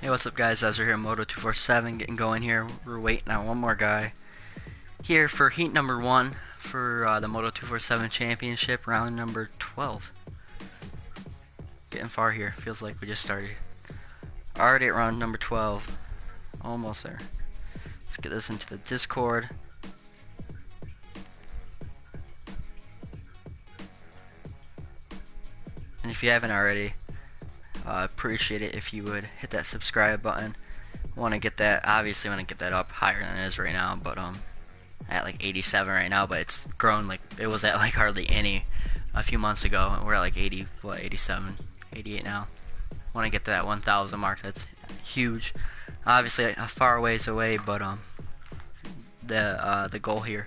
Hey, what's up guys, Ezra here, Moto247, getting going here. We're waiting on one more guy here for heat number 1 for the Moto247 Championship, round number 12. Getting far here, feels like we just started. Already at round number 12, almost there. Let's get this into the Discord. And if you haven't already, appreciate it if you would hit that subscribe button. Want to get that, obviously want to get that up higher than it is right now, but at like 87 right now, but it's grown. Like it was at like hardly any a few months ago, and we're at like 80, what, 87, 88 now. Want to get to that 1,000 mark. That's huge. Obviously a far ways away, but the goal here.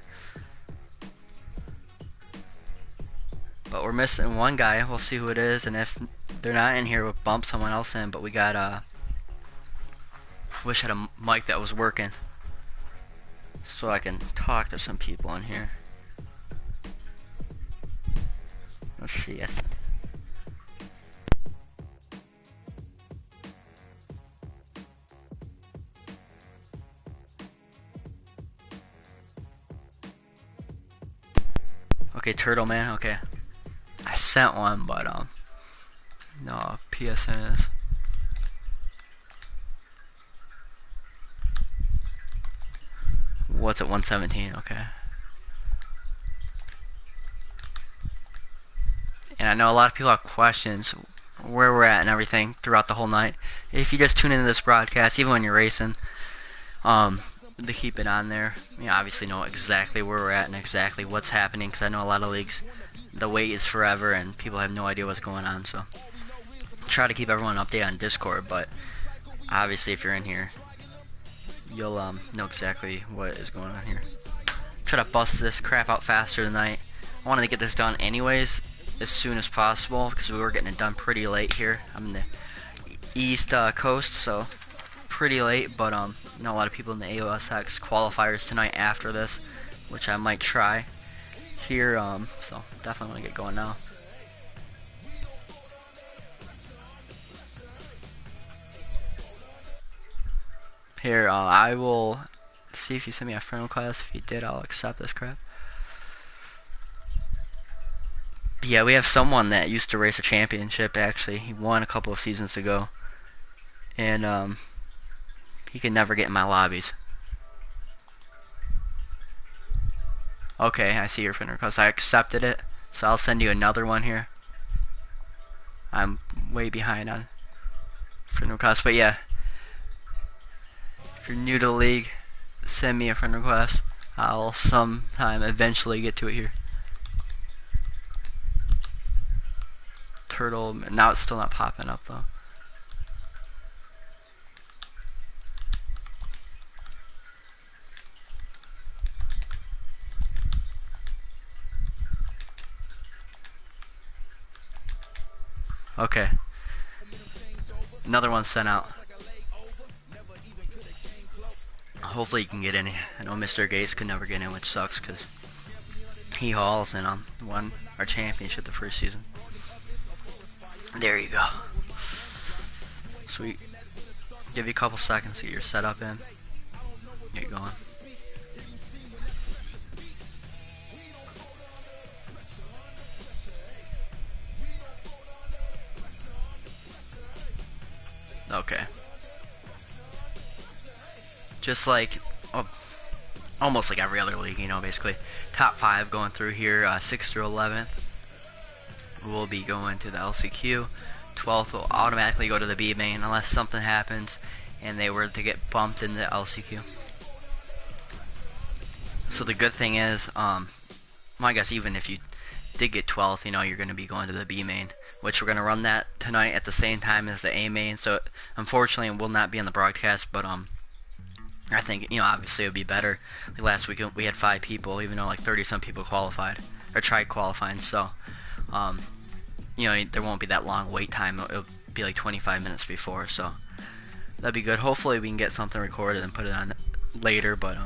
But we're missing one guy. We'll see who it is, and if they're not in here, we'll bump someone else in. But we got wish I had a mic that was working, so I can talk to some people in here. Let's see. Okay, Turtle Man. Okay, I sent one, but no PSN is. What's at 117? Okay. And I know a lot of people have questions where we're at and everything throughout the whole night. If you just tune into this broadcast, even when you're racing, to keep it on there, you obviously know exactly where we're at and exactly what's happening, because I know a lot of leagues, the wait is forever and people have no idea what's going on. So try to keep everyone updated on Discord, but obviously if you're in here, you'll know exactly what is going on here. Try to bust this crap out faster tonight. I wanted to get this done anyways as soon as possible because we were getting it done pretty late here. I'm in the East Coast, so pretty late, but know a lot of people in the AOSX qualifiers tonight after this, which I might try here, so definitely want to get going now. Here, I will see if you send me a friend request. If you did, I'll accept this crap. But yeah, we have someone that used to race a championship, actually. He won a couple of seasons ago. And, he can never get in my lobbies. Okay, I see your friend request. I accepted it, so I'll send you another one here. I'm way behind on friend requests, but yeah. If you're new to the league, send me a friend request. I'll sometime eventually get to it here. Turtle, now it's still not popping up though. Okay. Another one sent out. Hopefully you can get in. I know Mr. Gates could never get in, which sucks because he hauls and won our championship the first season. There you go. Sweet. Give you a couple seconds to get your setup in. Get going. Okay. Just like, almost like every other league, you know, basically. Top 5 going through here, 6th through 11th. Will be going to the LCQ. 12th will automatically go to the B main unless something happens and they were to get bumped into the LCQ. So the good thing is, well, I guess even if you did get 12th, you know, you're going to be going to the B main, which we're going to run that tonight at the same time as the A main. So unfortunately it will not be on the broadcast, but I think, you know, obviously it would be better. Like last week we had 5 people, even though like 30 some people qualified or tried qualifying. So you know, there won't be that long wait time. It'll be like 25 minutes before, so that'd be good. Hopefully we can get something recorded and put it on later, but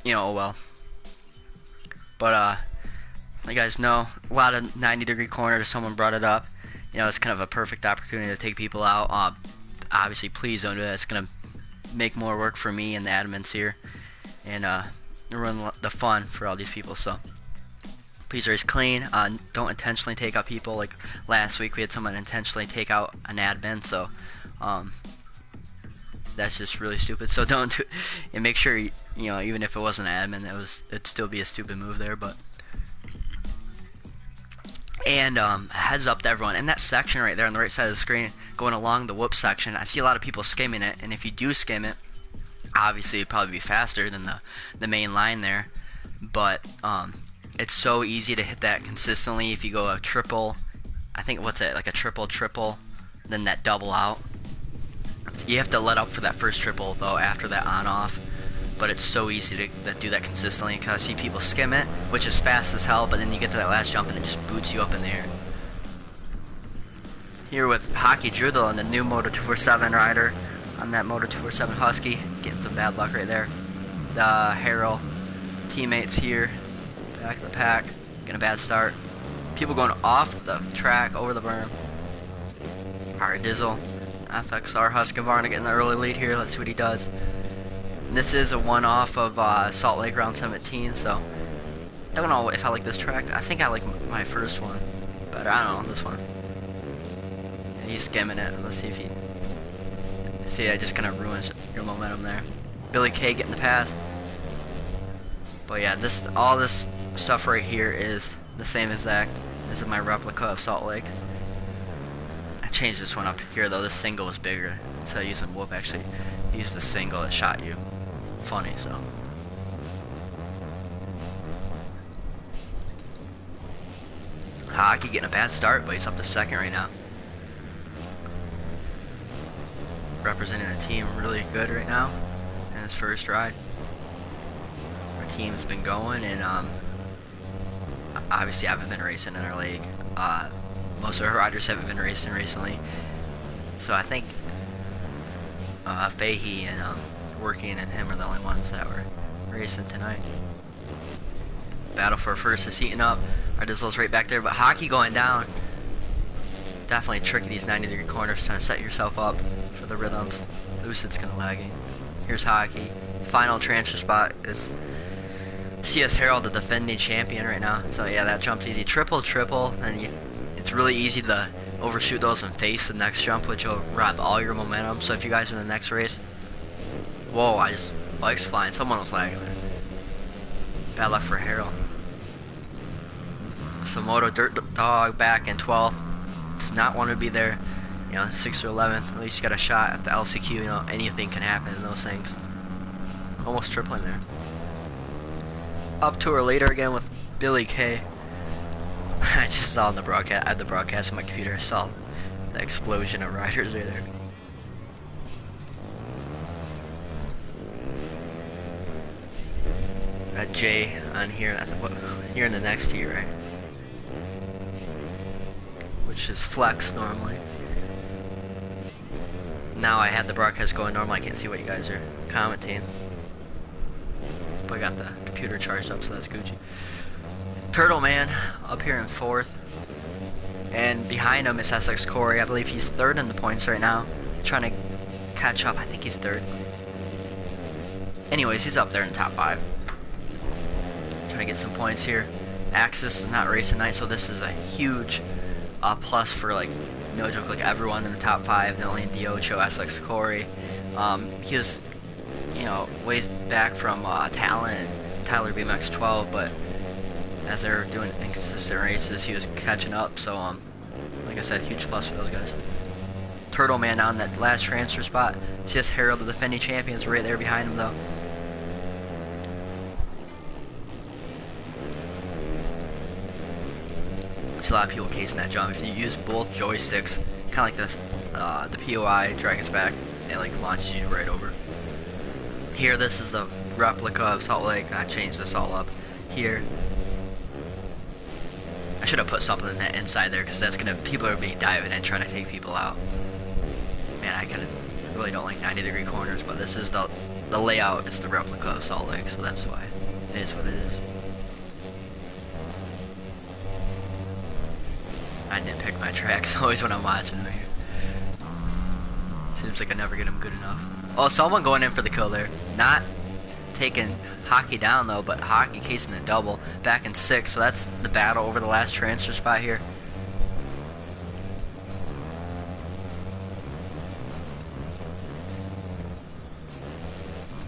you know, oh well. But you guys know, a lot of 90-degree corners. Someone brought it up. You know, it's kind of a perfect opportunity to take people out. obviously, please don't do that. It's gonna make more work for me and the admins here, and ruin the fun for all these people. So please race clean. Don't intentionally take out people. Like last week, we had someone intentionally take out an admin. So that's just really stupid. So don't do it. And make sure you know, even if it wasn't an admin, it'd still be a stupid move there. But and heads up to everyone in that section right there on the right side of the screen, going along the whoop section. I see a lot of people skimming it, and if you do skim it, obviously it'd probably be faster than the main line there. But it's so easy to hit that consistently. If you go a triple, I think what's it, like a triple, then that double out. You have to let up for that first triple though after that on off. But it's so easy to do that consistently, because I see people skim it, which is fast as hell, but then you get to that last jump and it just boots you up in the air. Here with Hockey Drudel and the new Moto247 rider on that Moto247 Husky, getting some bad luck right there. The Harrell teammates here, back of the pack, getting a bad start. People going off the track, over the berm. Alright, Dizzle, FXR Husqvarna getting the early lead here. Let's see what he does. This is a one-off of Salt Lake Round 17, so don't know if I like this track. I think I like my first one, but I don't know, this one. Yeah, he's skimming it. Let's see if he... See, I just kind of ruins your momentum there. Billy K getting the pass. But yeah, all this stuff right here is the same exact. This is my replica of Salt Lake. I changed this one up here though. This single was bigger. So I used the whoop actually. Use the single that shot you. Funny, so. Hockey getting a bad start, but he's up to second right now. Representing a team really good right now in his first ride. Our team's been going, and obviously I haven't been racing in our league. Most of our riders haven't been racing recently, so I think Fahey and Working and him are the only ones that were racing tonight. Battle for first is heating up. Our Dizzle's right back there, but Hockey going down. Definitely tricky, these 90-degree corners, trying to set yourself up for the rhythms. Lucid's kind of lagging. Here's Hockey. Final transfer spot is CS Herald, the defending champion right now. So yeah, that jump's easy. Triple, and it's really easy to overshoot those and face the next jump, which will rob all your momentum. So if you guys are in the next race, whoa, bike's flying. Someone was lagging there. Bad luck for Harold. So Moto Dirt Dog back in 12th. Does not want to be there. You know, 6th or 11th. At least you got a shot at the LCQ. You know, anything can happen in those things. Almost tripling there. Up to her later again with Billy K. I just saw in the broadcast. I had the broadcast on my computer. I saw the explosion of riders right there. Got Jay on here. Here in the next tier, right? Which is flex normally. Now I had the broadcast going normal. I can't see what you guys are commenting. But I got the computer charged up, so that's Gucci. Turtle Man up here in 4th. And behind him is SX Corey. I believe he's 3rd in the points right now. Trying to catch up. I think he's 3rd. Anyways, he's up there in the top 5. Trying to get some points here. Axis is not racing tonight, so this is a huge plus for, like, no joke, like everyone in the top 5. The only Diocho, SX Corey. He was, you know, ways back from Talon and Tyler BMX 12, but as they're doing inconsistent races, he was catching up. So, like I said, huge plus for those guys. Turtle Man on that last transfer spot. CS Herald, the defending champions, right there behind him, though. See a lot of people casing that jump. If you use both joysticks, kind of like the POI drags back, and like launches you right over. Here, this is the replica of Salt Lake. I changed this all up here. I should have put something in that inside there, because that's gonna, people are be diving in trying to take people out. Man, I really don't like 90-degree corners, but this is the layout is the replica of Salt Lake, so that's why it is what it is. I nitpick my tracks always when I'm watching them here. Seems like I never get him good enough. Oh, someone going in for the kill there. Not taking Hockey down though, but Hockey casing a double. Back in 6th, so that's the battle over the last transfer spot here.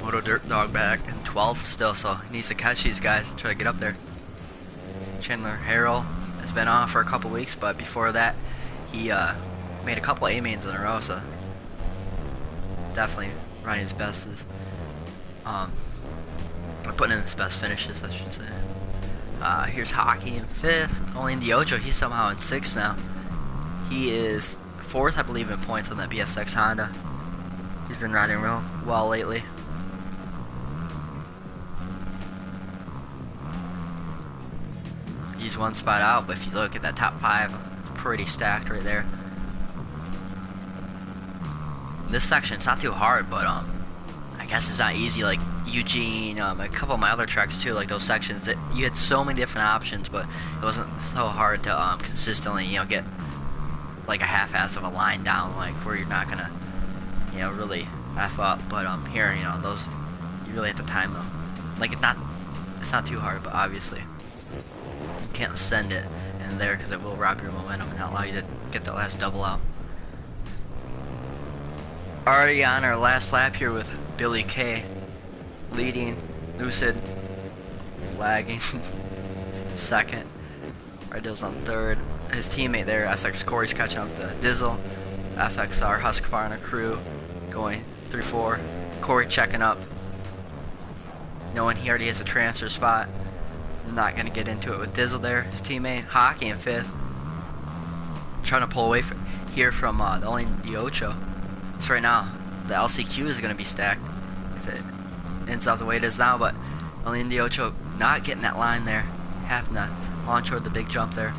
Moto Dirt Dog back in 12th still, so he needs to catch these guys and try to get up there. Chandler Harrell has been off for a couple weeks, but before that, he made a couple A-mains in a row, so definitely running his best is, putting in his best finishes, I should say. Here's Hockey in 5th. Only in the Ocho, he's somehow in 6th now. He is 4th, I believe, in points on that BSX Honda. He's been riding real well lately. He's one spot out, but if you look at that top 5, pretty stacked right there. This section, it's not too hard, but I guess it's not easy like Eugene, a couple of my other tracks too, like those sections that you had so many different options, but it wasn't so hard to consistently, get like a half-ass of a line down, like where you're not gonna, really F up. But here, those you really have to time them. Like it's not too hard, but obviously you can't send it in there because it will rob your momentum and not allow you to get the last double out. Already on our last lap here with Billy K leading, Lucid lagging 2nd, Dizzle on 3rd. His teammate there, SX Corey's catching up to Dizzle. FXR Husqvarna crew going 3-4. Corey checking up, knowing he already has a transfer spot. Not going to get into it with Dizzle there. His teammate Hockey in 5th, trying to pull away here from the Ocho. So right now, the LCQ is going to be stacked if it ends up the way it is now, but only in the Ocho not getting that line there, having to launch toward the big jump there.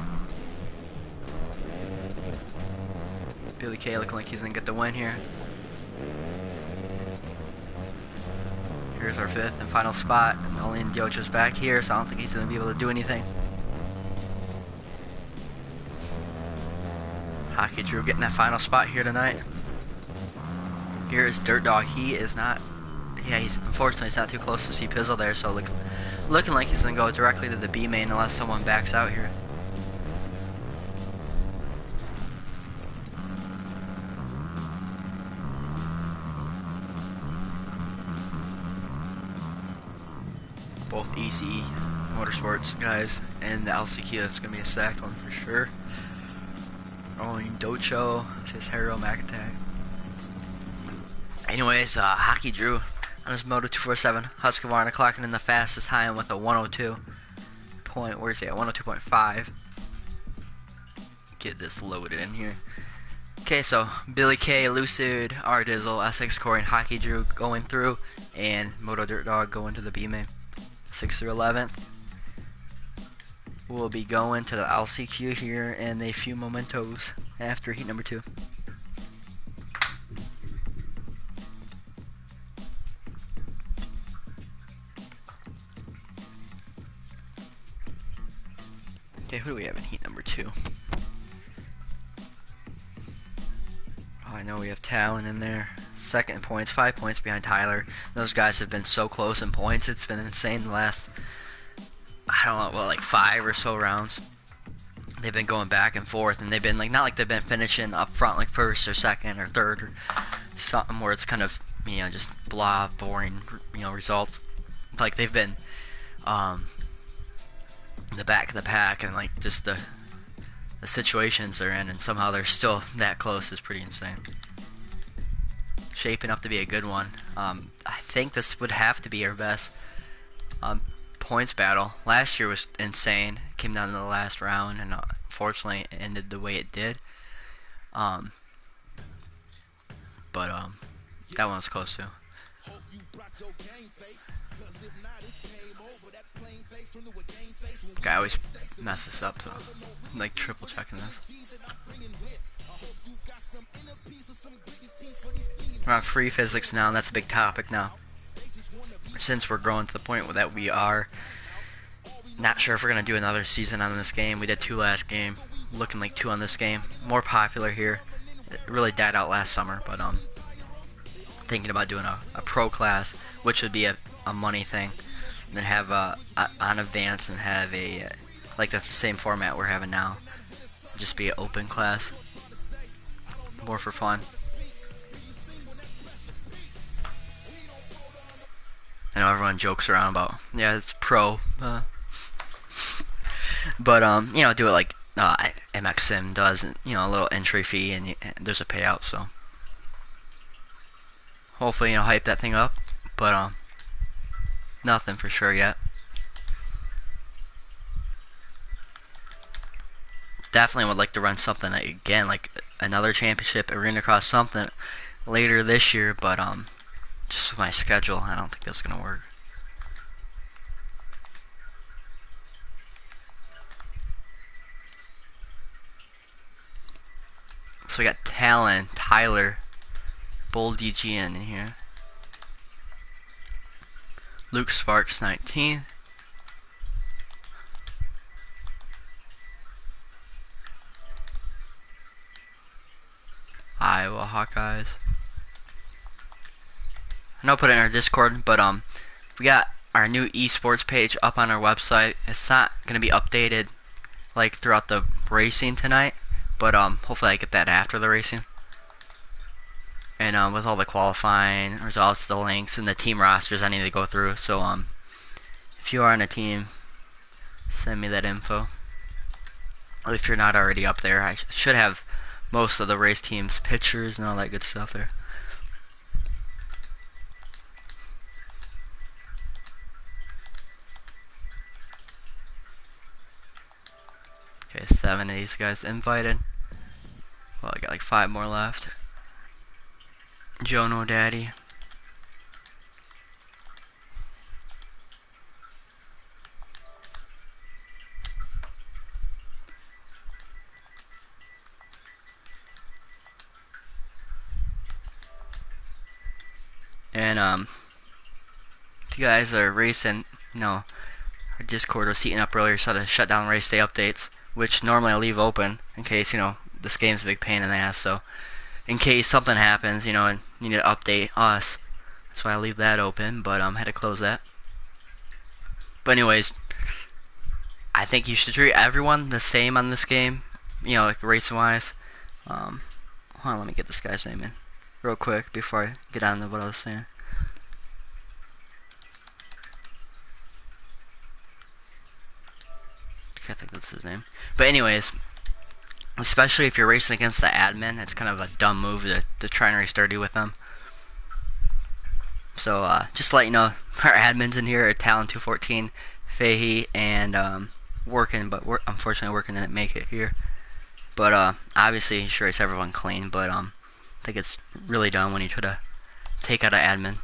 Billy K looking like he's going to get the win here. Here's our 5th and final spot, and only in the Ocho's back here, so I don't think he's going to be able to do anything. Hockey Drew getting that final spot here tonight. Here is Dirt Dog. He is not, he's unfortunately it's not too close to see Pizzle there, so looking like he's gonna go directly to the B main unless someone backs out here. Both ECE Motorsports guys and the LCQ, that's gonna be a stacked one for sure. Owing Docho, says Hero McAttack. Anyways, Hockey Drew on his Moto247 Husqvarna clocking in the fastest time with a 102 point. Where's he at? 102.5. Get this loaded in here. Okay, so Billy K, Lucid, R Dizzle, SX Corey, and Hockey Drew going through, and Moto Dirt Dog going to the B main. 6th through 11th. We'll be going to the LCQ here in a few momentos after heat number 2. Okay, who do we have in heat number 2? Oh, I know we have Talon in there. 2nd in points, 5 points behind Tyler. Those guys have been so close in points. It's been insane the last, I don't know, well, like 5 or so rounds. They've been going back and forth, and they've been like, not like they've been finishing up front like 1st or 2nd or 3rd or something where it's kind of, just blah, boring, results. Like they've been the back of the pack, and like just the situations they're in, and somehow they're still that close is pretty insane. Shaping up to be a good one. I think this would have to be our best points battle. Last year was insane. Came down to the last round, and unfortunately it ended the way it did. But that one was close too. I always mess this up, so I'm like triple checking this. We're on free physics now, and that's a big topic now. Since we're growing to the point that we are not sure if we're going to do another season on this game. We did 2 last game, looking like 2 on this game. More popular here. It really died out last summer, but thinking about doing a pro class, which would be a money thing, and then have on advance and have a like the same format we're having now, just be an open class, more for fun. I know everyone jokes around about, yeah, it's pro, but you know, do it like MX Sim does, you know, a little entry fee and there's a payout. So hopefully, you know, hype that thing up, but nothing for sure yet. Definitely would like to run something again, like another championship, arena cross, something later this year, but just with my schedule, I don't think that's gonna work. So we got Talon, Tyler, Bull DGN in here. Luke Sparks 19. Iowa Hawkeyes. I know I put it in our Discord, but we got our new esports page up on our website. It's not gonna be updated like throughout the racing tonight, but hopefully I get that after the racing. And with all the qualifying results, the links, and the team rosters I need to go through. So if you are on a team, send me that info. If you're not already up there, I should have most of the race teams' pictures and all that good stuff there. Okay, 7 of these guys invited. Well, I got like 5 more left. Jono Daddy. And if you guys are racing, you know, our Discord was heating up earlier, so I had to shut down race day updates, which normally I leave open in case, you know, this game's a big pain in the ass. So in case something happens, you know, and you need to update us, that's why I leave that open. But I had to close that. But anyways, I think you should treat everyone the same on this game, you know, like racing wise. Hold on, let me get this guy's name in real quick before I get on to what I was saying. I think that's his name. But anyways, especially if you're racing against the admin, it's kind of a dumb move to try and race dirty with them. So just to let you know, our admins in here are Talon214, Fahey, and working, but unfortunately working didn't make it here. But obviously you should race everyone clean, but I think it's really dumb when you try to take out an admin.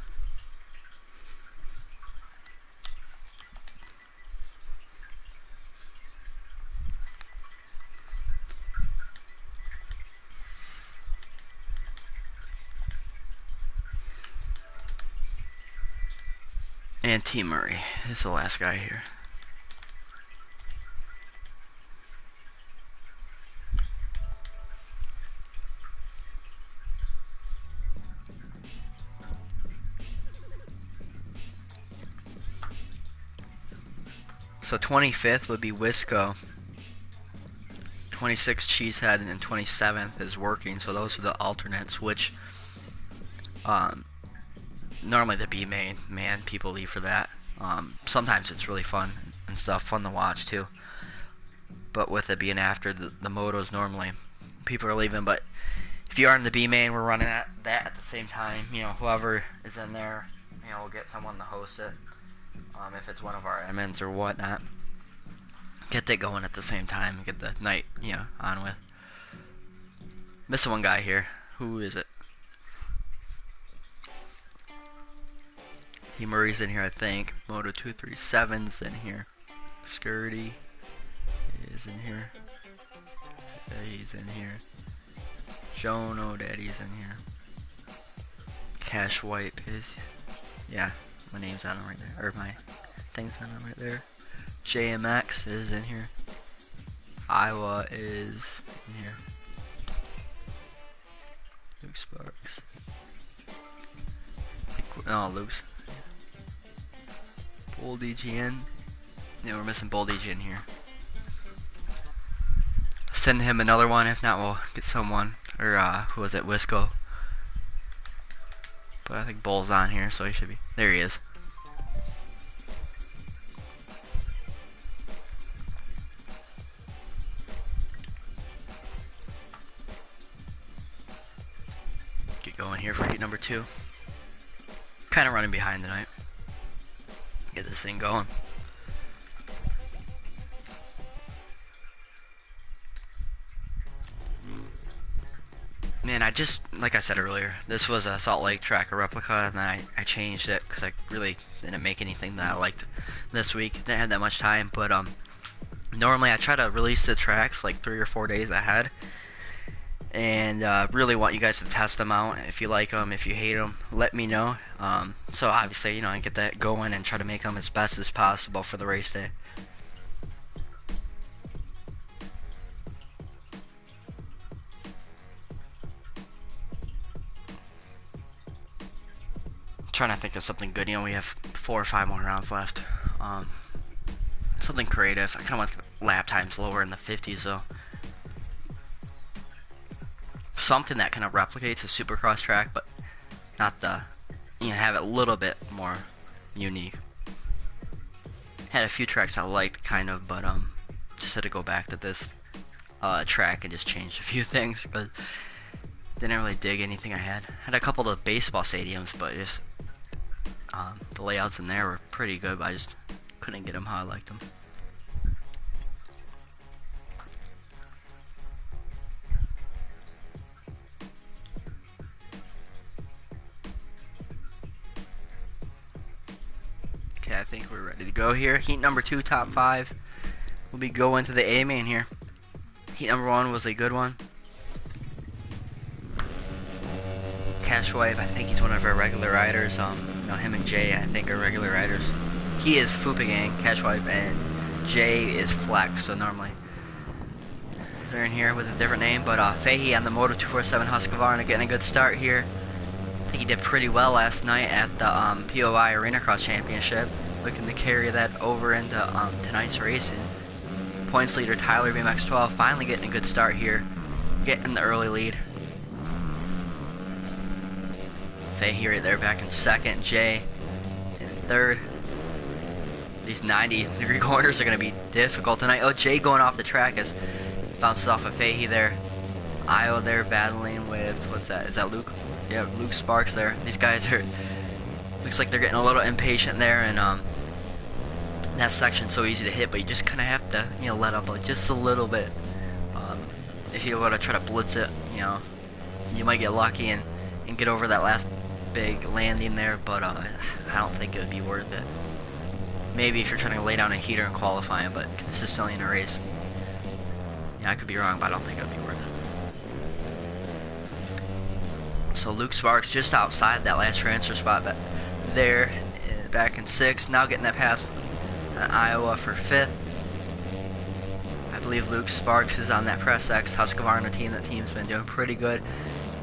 And T. Murray is the last guy here. So 25th would be Wisco. 26th Cheesehead, and then 27th is Working. So those are the alternates, which normally the B main, man, people leave for that. Sometimes it's really fun and stuff, fun to watch too. But with it being after the motos, normally people are leaving. But if you are in the B main, we're running that at the same time. You know, whoever is in there, you know, we'll get someone to host it. If it's one of our admins or whatnot, get that going at the same time and get the night, you know, on with. Missing one guy here. Who is it? T. Murray's in here, I think. Moto247's in here. Skirty is in here. He's in here. Jono Daddy's in here. Cash Wipe is, yeah, my name's on him right there, or my thing's on him right there. JMX is in here. Iowa is in here. Luke Sparks. Oh, Luke's. Bold EGN. Yeah, we're missing Bold EGN here. Send him another one. If not, we'll get someone. Or, who was it? Wisco. But I think Bull's on here, so he should be. There he is. Get going here for heat number 2. Kind of running behind tonight. Get this thing going. Man, like I said earlier, this was a Salt Lake track, a replica, and then I changed it because I really didn't make anything that I liked this week. Didn't have that much time, but normally I try to release the tracks like 3 or 4 days ahead, and really want you guys to test them out. If you like them, if you hate them, let me know. So obviously, you know, I get that going and try to make them as best as possible for the race day. Trying to think of something good. You know, we have 4 or 5 more rounds left. Something creative. I kind of want lap times lower in the 50s though. Something that kind of replicates a Supercross track, but not the, you know, have it a little bit more unique. Had a few tracks I liked, kind of, but just had to go back to this track and just change a few things because didn't really dig anything I had. Had a couple of baseball stadiums, but just the layouts in there were pretty good, but I just couldn't get them how I liked them. Okay, I think we're ready to go here. Heat number 2, top 5. We'll be going to the A main here. Heat number 1 was a good one. Cash Wave, I think he's one of our regular riders. You know, him and Jay, I think, are regular riders. He is Fupagang, Cash Wave, and Jay is Flex. So normally they're in here with a different name. But Fahey on the Moto247 Husqvarna getting a good start here. I think he did pretty well last night at the POI Arena Cross Championship. Looking to carry that over into tonight's racing. Points leader Tyler BMX12 finally getting a good start here. Getting the early lead. Fahey right there back in second, Jay in third. These 90-degree corners are going to be difficult tonight. Oh, Jay going off the track has bounced off of Fahey there. Io there battling with, what's that? Is that Luke? Yeah, Luke Sparks there. These guys are, looks like they're getting a little impatient there, and that section's so easy to hit, but you just kind of have to, you know, let up just a little bit. If you want to try to blitz it, you know, you might get lucky and get over that last big landing there, but I don't think it would be worth it. Maybe if you're trying to lay down a heater and qualifying, but consistently in a race, yeah, I could be wrong, but I don't think it would be worth it. So Luke Sparks just outside that last transfer spot, but there, back in 6th, now getting that pass on Iowa for 5th. I believe Luke Sparks is on that Press X Husqvarna team. That team's been doing pretty good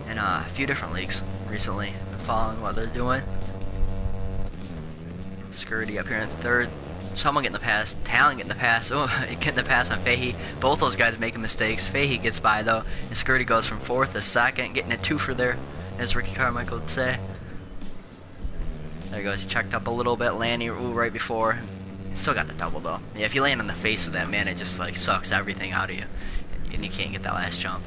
in a few different leagues recently. Been following what they're doing. Scurdy up here in 3rd. Someone getting the pass. Talon getting the pass. Oh, getting the pass on Fahey. Both those guys making mistakes. Fahey gets by though. And Scurdy goes from 4th to 2nd. Getting a 2 for there, as Ricky Carmichael would say. There he goes. He checked up a little bit. Landing right before. Still got the double though. Yeah, if you land on the face of that, man, it just like sucks everything out of you. And you can't get that last jump.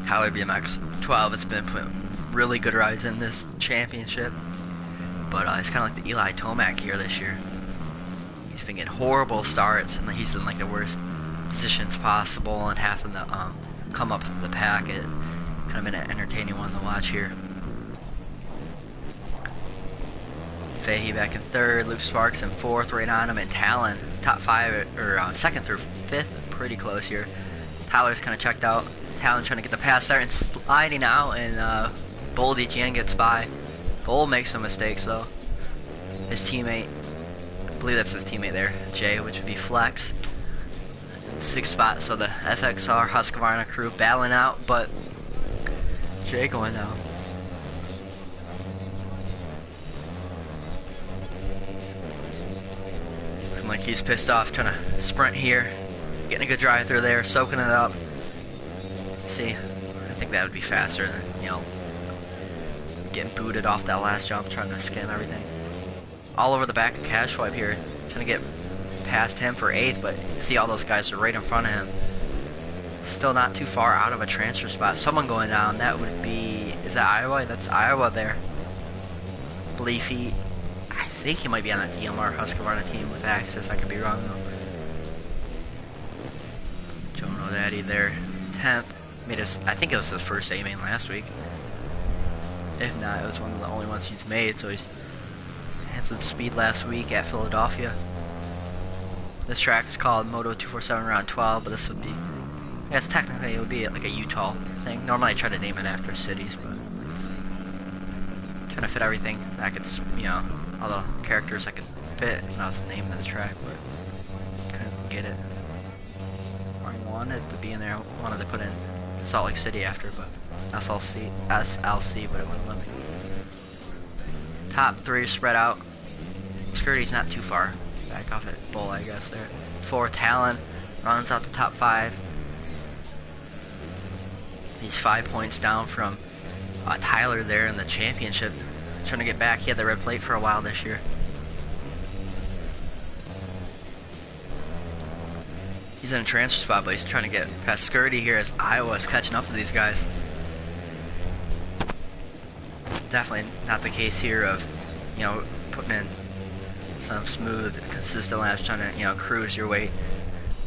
Tyler BMX 12 has been putting really good rides in this championship, but it's kind of like the Eli Tomac here this year. He's been getting horrible starts, and he's in like the worst positions possible, and having to come up the pack. It kind of been an entertaining one to watch here. Fahey back in 3rd, Luke Sparks in 4th, right on him, and Talon top 5 or 2nd through 5th, pretty close here. Tyler's kind of checked out. Talon trying to get the pass there and sliding out, and Bold EGN gets by. Bold makes some mistakes though. His teammate, I believe that's his teammate there, Jay, which would be Flex. 6th spot. So the FXR Husqvarna crew battling out, but Jay going down. Looking like he's pissed off, trying to sprint here, getting a good drive through there, soaking it up. See, I think that would be faster than, you know, getting booted off that last jump, trying to skim everything. All over the back of Cash Swipe here, trying to get past him for 8th, but you see all those guys are right in front of him. Still not too far out of a transfer spot. Someone going down, that would be, is that Iowa? That's Iowa there. I believe I think he might be on that DMR Husqvarna team with Axis. I could be wrong though. Jono Daddy there, 10th. Made us, I think it was his first A main last week. If not, it was one of the only ones he's made, so he's had some speed last week at Philadelphia. This track is called Moto247 Round 12, but this would be, I guess technically it would be like a Utah thing. Normally I try to name it after cities, but trying to fit everything I could, you know, all the characters I could fit when I was naming this track, but couldn't get it. I wanted to be in there, I wanted to put in Salt Lake City after, but SLC, but it wouldn't let me. Top 3 spread out. Skirty's not too far back off at Bull, I guess there. 4, Talon runs out the top 5. He's 5 points down from Tyler there in the championship. Trying to get back. He had the red plate for a while this year. He's in a transfer spot, but he's trying to get past Skirty here as Iowa's catching up to these guys. Definitely not the case here of, you know, putting in some smooth, consistent laps, trying to, you know, cruise your way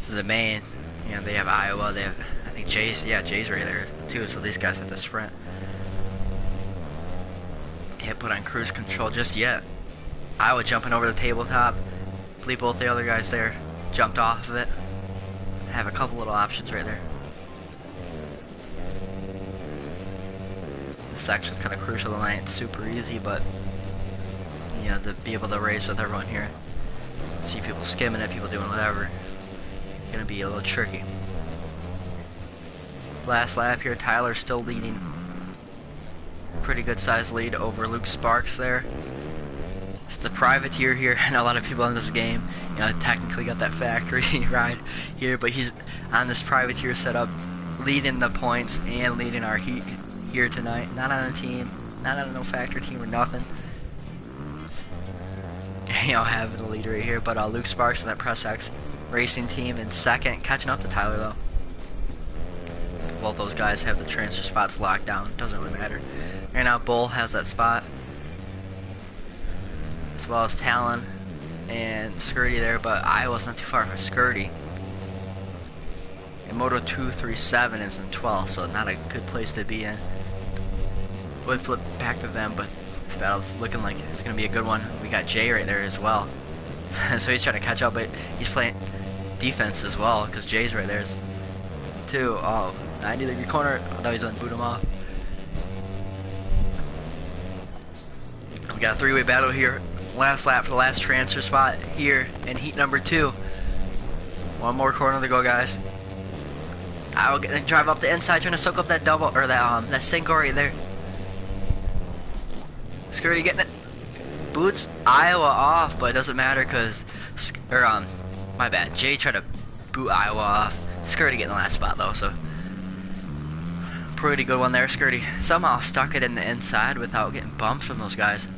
to the main. You know, they have Iowa, they have, I think Jay's right there too, so these guys have to sprint. Can't put on cruise control just yet. Iowa jumping over the tabletop. I believe both the other guys there jumped off of it. Have a couple little options right there. This section's kind of crucial tonight. It's super easy, but you know, to be able to race with everyone here, see people skimming it, people doing whatever, gonna be a little tricky. Last lap here, Tyler still leading. Pretty good sized lead over Luke Sparks there. It's the privateer here, and a lot of people in this game, you know, technically got that factory ride here, but he's on this privateer setup, leading the points and leading our heat here tonight. Not on a team, not on no factory team or nothing. You know, having the lead right here, but Luke Sparks from that Press X racing team in 2nd, catching up to Tyler though. Both those guys have the transfer spots locked down. Doesn't really matter. Right now, Bull has that spot, as well as Talon and Skirty there, but Iowa's not too far from Skirty. And Moto237 is in 12th, so not a good place to be in. Would flip back to them, but this battle's looking like it's going to be a good one. We got Jay right there as well. So he's trying to catch up, but he's playing defense as well, because Jay's right there too. Oh, 90-degree corner. I thought he was going to boot him off. We got a 3-way battle here. Last lap for the last transfer spot here in heat number 2. One more corner to go, guys. I will drive up the inside, trying to soak up that double, or that single right there. Skirty getting it. Boots Iowa off, but it doesn't matter because, my bad. Jay tried to boot Iowa off. Skirty getting the last spot though, so pretty good one there. Skirty somehow stuck it in the inside without getting bumped from those guys.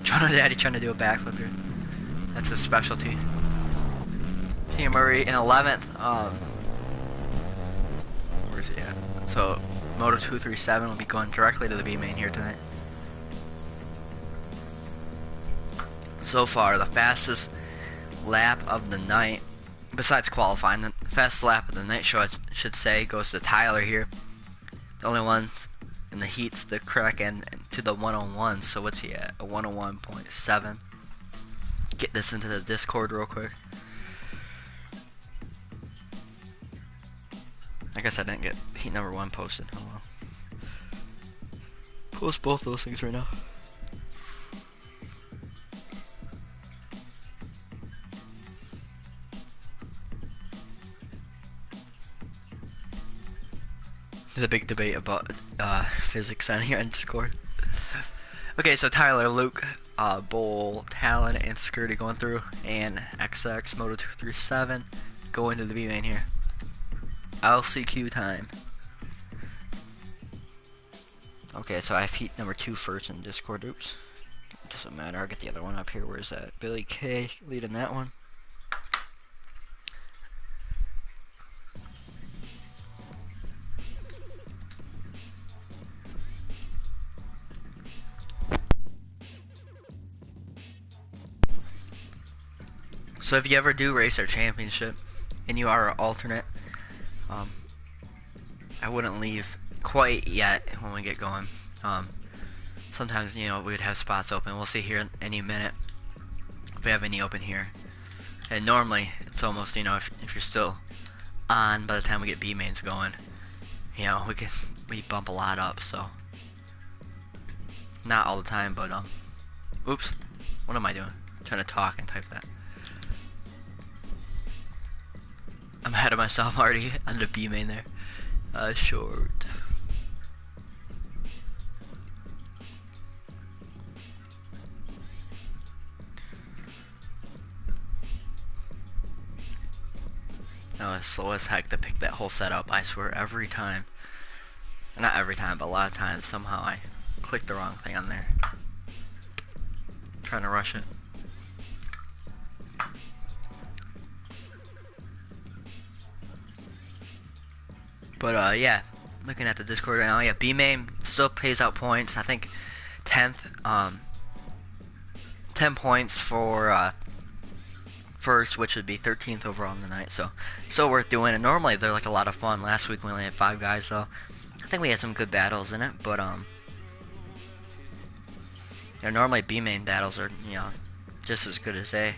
Jono Daddy trying to do a backflip here. That's his specialty. Tia Murray in 11th. Where's he at? So Moto237 will be going directly to the B main here tonight. So far, the fastest lap of the night, besides qualifying, the fastest lap of the night show, I should say, goes to Tyler here. The only one in the heats to crack in to the 101. So what's he at? A 101.7. Get this into the Discord real quick. I guess I didn't get heat number 1 posted. Oh well. Post both those things right now. The big debate about physics on here on Discord. Okay, so Tyler, Luke, Bull, Talon, and Skirty going through, and XX Moto247 go into the B main here. LCQ time. Okay, so I have heat number 2 first in Discord. Oops. Doesn't matter, I'll get the other one up here. Where's that? Billy K leading that one. So if you ever do race our championship and you are an alternate, I wouldn't leave quite yet when we get going. Sometimes, you know, we would have spots open. We'll see here in any minute if we have any open here. And normally, it's almost, you know, if you're still on by the time we get B mains going, you know, we bump a lot up, so. Not all the time, but, oops, what am I doing? I'm trying to talk and type that. I'm ahead of myself already on the B main there. Short. That was slow as heck to pick that whole setup, I swear, every time. Not every time, but a lot of times, somehow I clicked the wrong thing on there. Trying to rush it. But yeah, looking at the Discord right now, yeah, B main still pays out points. I think 10th, 10 points for first, which would be 13th overall in the night. So still worth doing. And normally they're like a lot of fun. Last week we only had 5 guys, though. I think we had some good battles in it, but you know, normally B main battles are, you know, just as good as A.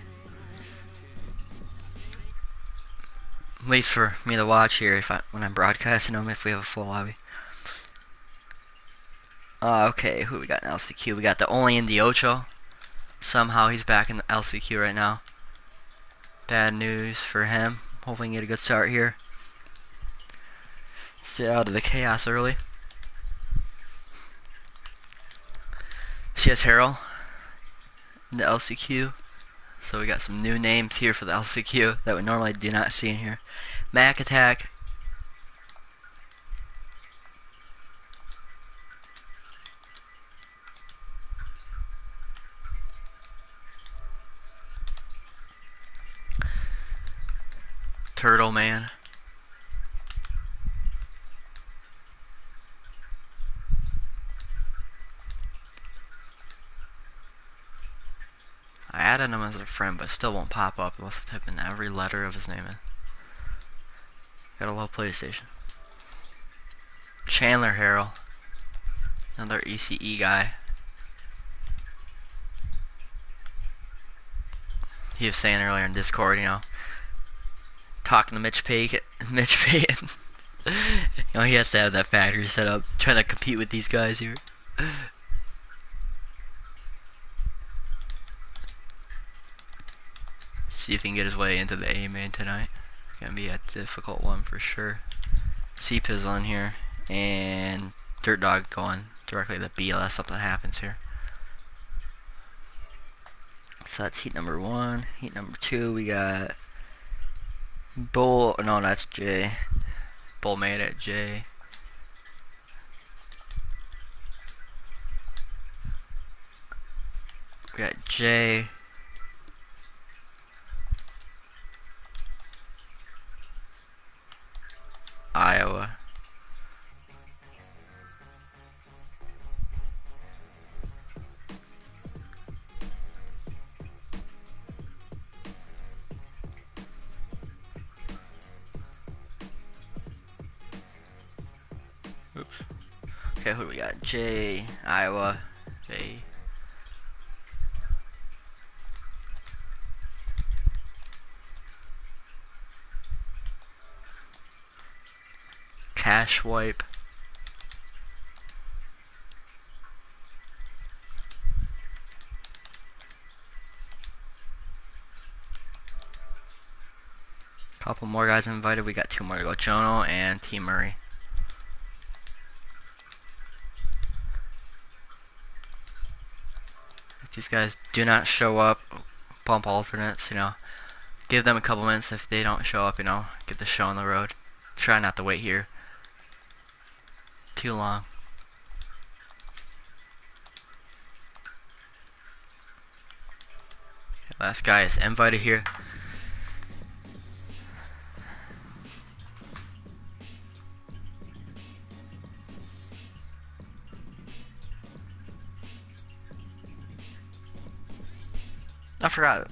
At least for me to watch here when I'm broadcasting them, if we have a full lobby. Okay, who we got in LCQ? We got the only Indy Ocho. Somehow he's back in the LCQ right now. Bad news for him. Hopefully he can get a good start here. Stay out of the chaos early. She has Harold in the LCQ. So we got some new names here for the LCQ that we normally do not see in here. Mac Attack. Turtle Man. I added him as a friend, but still won't pop up unless I type in every letter of his name in. Got a low PlayStation. Chandler Harrell. Another ECE guy. He was saying earlier in Discord, you know, talking to Mitch Payton. You know, he has to have that factory set up, trying to compete with these guys here. See if he can get his way into the A main tonight. Gonna be a difficult one for sure. C-Pizzle in here, and Dirt Dog going directly to B unless something happens here. So that's heat number 1. Heat number 2, we got Bull. No, that's J. Bull made it, J. We got J. Iowa. Oops. Okay, who do we got? J, Iowa, J. Cash wipe. Couple more guys invited. We got 2 more to go. Jono and T. Murray. these guys do not show up, bump alternates, you know. Give them a couple minutes. If they don't show up, you know, get the show on the road. Try not to wait here too long. Last guy is invited here. I forgot.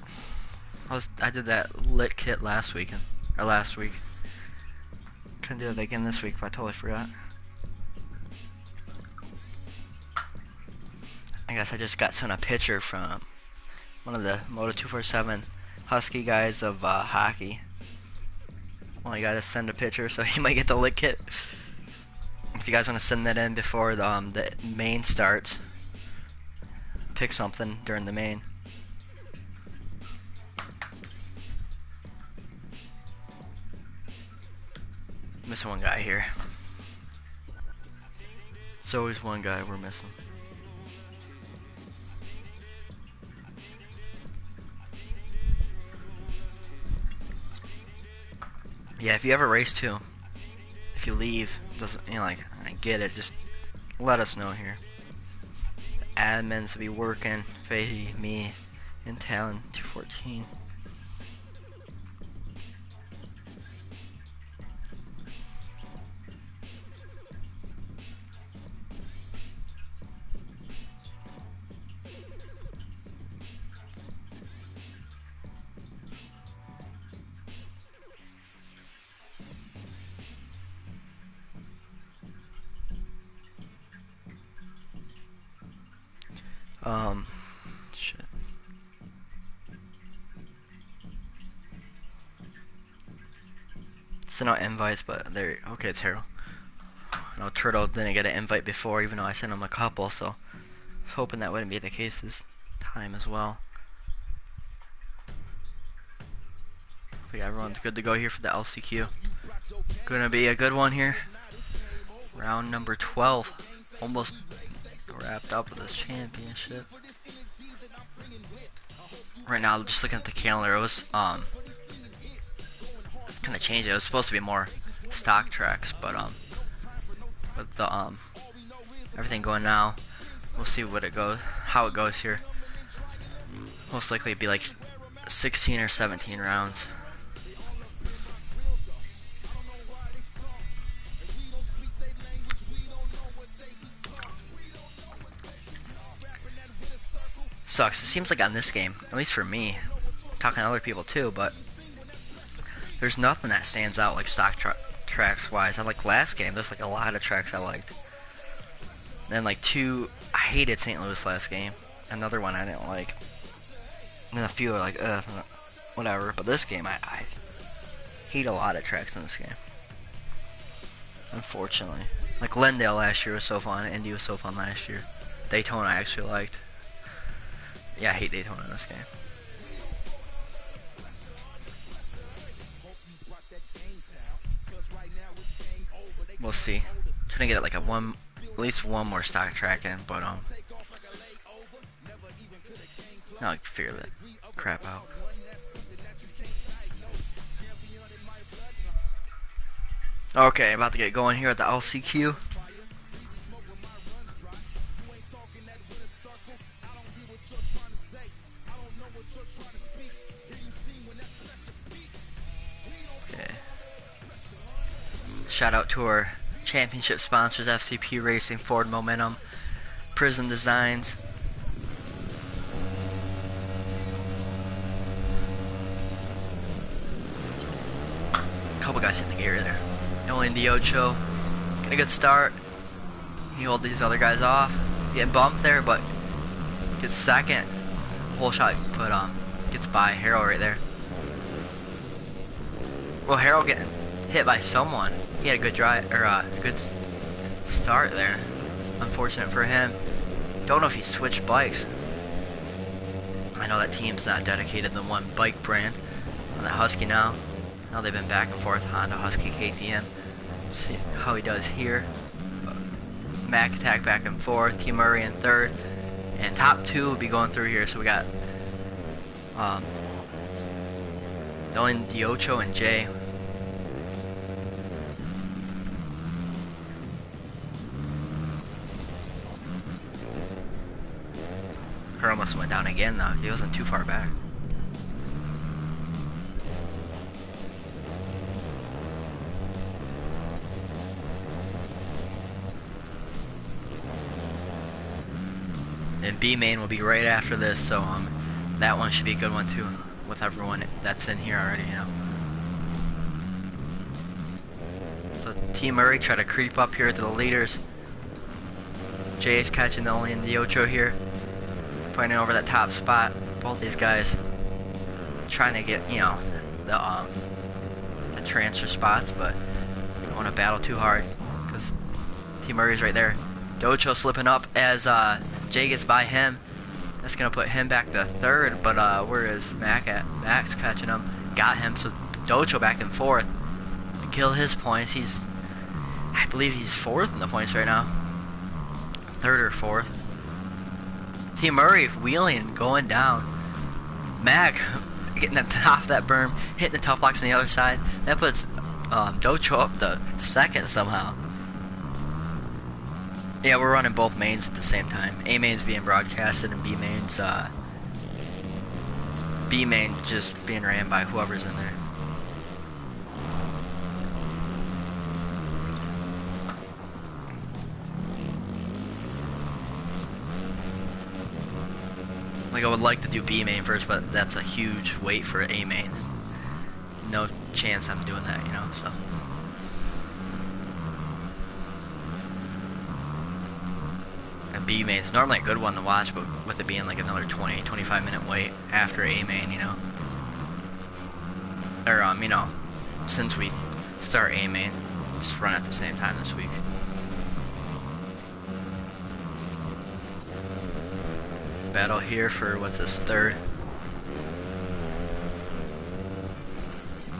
I did that lit kit last week. Couldn't do it again this week, but I totally forgot. I guess I just got sent a picture from one of the Moto247 Husky guys of hockey. Well, you gotta send a picture, so you might get the lit kit. If you guys want to send that in before the main starts, pick something during the main. Missing one guy here. It's always one guy we're missing. Yeah, if you ever race too, if you leave, doesn't, you know, like, I get it, just let us know here. The admins will be working, Faye, me, and Talon 214. Shit. Sent out invites, but they're okay. It's Harold. No, Turtle didn't get an invite before, even though I sent him a couple. So, I was hoping that wouldn't be the case this time as well. I think everyone's good to go here for the LCQ. Gonna be a good one here. Round number 12. Almost wrapped up with this championship. Right now, just looking at the calendar, it was kind of changed. It was supposed to be more stock tracks, but with the everything going now, we'll see how it goes here. Most likely it'd be like 16 or 17 rounds. Sucks. It seems like on this game, at least for me, talking to other people too, but there's nothing that stands out like stock tracks wise. I like last game, there's like a lot of tracks I liked. Then like I hated St. Louis last game. Another one I didn't like. And then a few are like, whatever. But this game, I hate a lot of tracks in this game. Unfortunately. Like Glendale last year was so fun, Indy was so fun last year. Daytona I actually liked. Yeah, I hate Daytona in this game. We'll see. Trying to get it like at least one more stock track in, but now I can figure that crap out. Okay, about to get going here at the LCQ. Shout out to our championship sponsors, FCP Racing, Ford Momentum, Prism Designs. A couple guys in the gear there. Only in the Ocho. Get a good start. He hold these other guys off. Getting bumped there, but gets second. Whole shot, but gets by Harold right there. Well, Harold getting hit by someone. He had a good drive, or a good start there. Unfortunate for him. Don't know if he switched bikes. I know that team's not dedicated to one bike brand. On the Husky now. Now they've been back and forth on the Husky KTM. Let's see how he does here. Mac attack back and forth. T. Murray in third. And top 2 will be going through here. So we got Dylan, Diocho, and Jay. Her almost went down again though. He wasn't too far back. And B main will be right after this, so that one should be a good one too, with everyone that's in here already, you know. So Team Murray try to creep up here to the leaders. Jay is catching the only in the Ocho here, pointing over that top spot. Both these guys trying to get, you know, the transfer spots, but don't want to battle too hard because Team Murray's right there. Docho slipping up as Jay gets by him. That's gonna put him back to 3rd, but where is Mac at? Mac's catching him, got him. So Docho back in 4th to kill his points. I believe he's 4th in the points right now, 3rd or 4th. Team Murray wheeling, going down. Mac getting the top of that berm, hitting the tough blocks on the other side. That puts Docho up to 2nd somehow. Yeah, we're running both mains at the same time. A main's being broadcasted and B main just being ran by whoever's in there. Like, I would like to do B main first, but that's a huge wait for A main. No chance I'm doing that, you know, so. B main's normally a good one to watch, but with it being like another 20-25 minute wait after A main, you know, or you know, since we start A main, just run at the same time this week. Battle here for what's this, 3rd.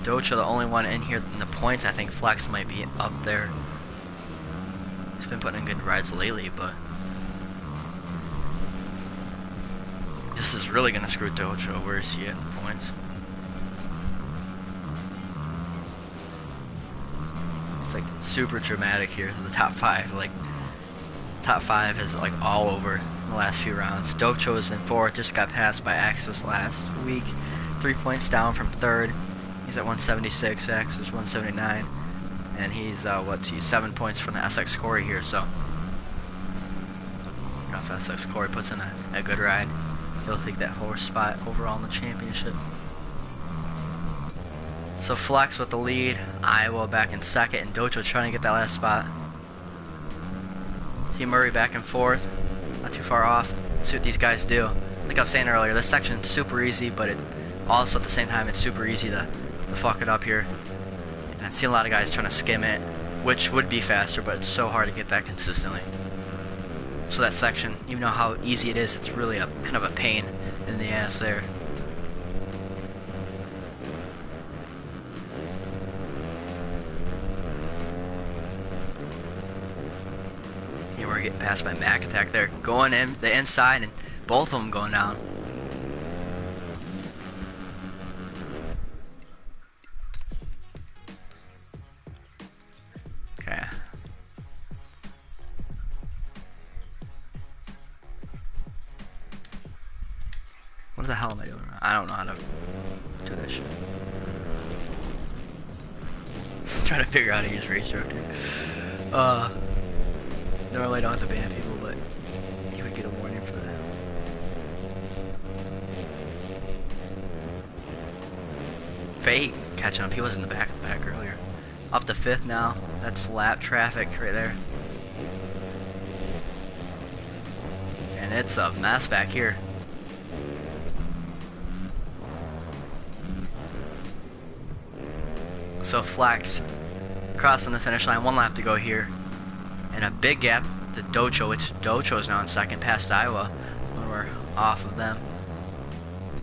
Docho the only one in here in the points. I think Flex might be up there. He's been putting in good rides lately, but this is really gonna screw Dojo. Where is he at in the points? It's like super dramatic here. The top 5, like top 5 is like all over the last few rounds. Dojo is in 4th, just got passed by Axis last week. 3 points down from 3rd. He's at 176. Axis 179, and he's he's 7 points from the SX Corey here. So if SX Corey puts in a good ride, he'll take that 4th spot overall in the championship. So Flex with the lead, Iowa back in 2nd, and Dojo trying to get that last spot. Team Murray back in 4th, not too far off. Let's see what these guys do. Like I was saying earlier, this section is super easy, but it also at the same time it's super easy to fuck it up here. And I've seen a lot of guys trying to skim it, which would be faster, but it's so hard to get that consistently. So that section, even though how easy it is, it's really a kind of a pain in the ass there. Here we're getting passed by Mac Attack there, going in the inside, and both of them going down. Okay. What the hell am I doing? I don't know how to do that shit. Trying to figure out how to use Racestructure. Normally I don't have to ban people, but you would get a warning for that. Fate catching up. He was in the back of the pack earlier. Up to 5th now. That's lap traffic right there. And it's a mess back here. So Flex crossing the finish line, 1 lap to go here, and a big gap to Docho, which Docho is now in 2nd, past Iowa when we're off of them,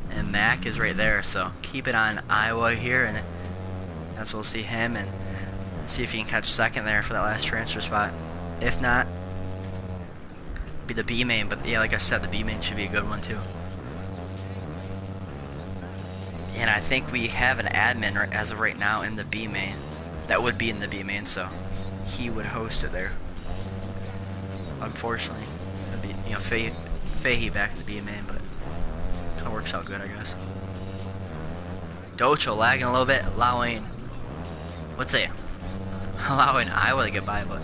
and Mac is right there. So keep it on Iowa here, and that's we'll see him and see if he can catch 2nd there for that last transfer spot. If not, be the B main, but yeah, like I said, the B main should be a good one too. And I think we have an admin as of right now in the B main. That would be in the B main, so he would host it there. Unfortunately, it'd be, you know, Fahey back in the B main, but it kind of works out good, I guess. Docho lagging a little bit, allowing Iowa to get by, but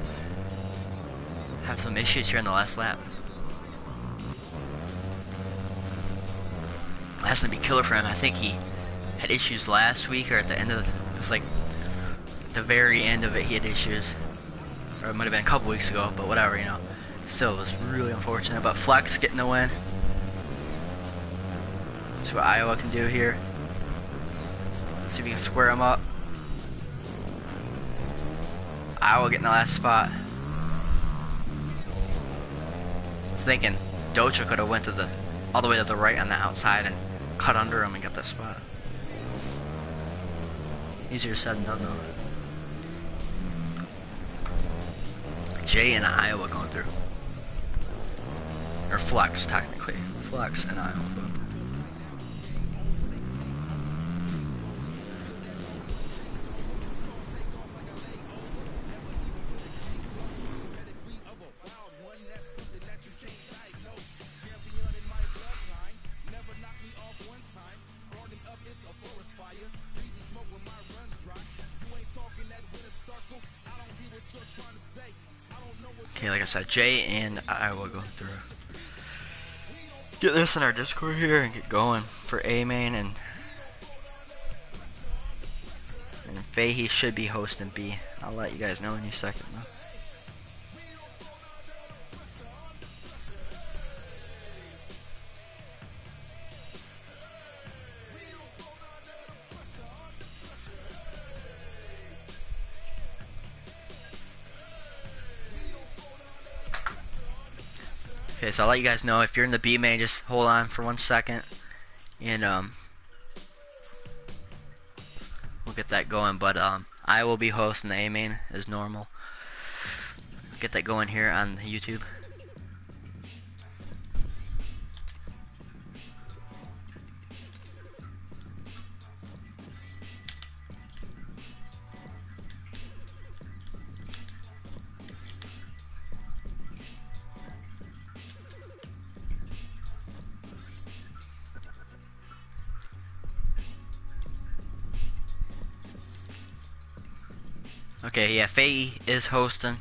have some issues here in the last lap. That's gonna be killer for him. I think he had issues last week, or at the end of it was like the very end of it he had issues, or it might have been a couple weeks ago, but whatever, you know. Still, it was really unfortunate. But Flex getting the win. See what Iowa can do here. See if we can square him up. Iowa getting the last spot. Thinking Docha could have went to all the way to the right on the outside and cut under him and got that spot. Easier said than done though. Jay and Iowa going through. Or Flex, technically. Flex and Iowa. Okay, like I said, Jay and Iowa go through. Get this in our Discord here and get going for A main, and Fahey should be hosting B. I'll let you guys know in a second though. Okay, so I'll let you guys know if you're in the B main, just hold on for 1 second, and we'll get that going. But I will be hosting the A main as normal. Get that going here on YouTube. Okay, yeah, Fahey is hosting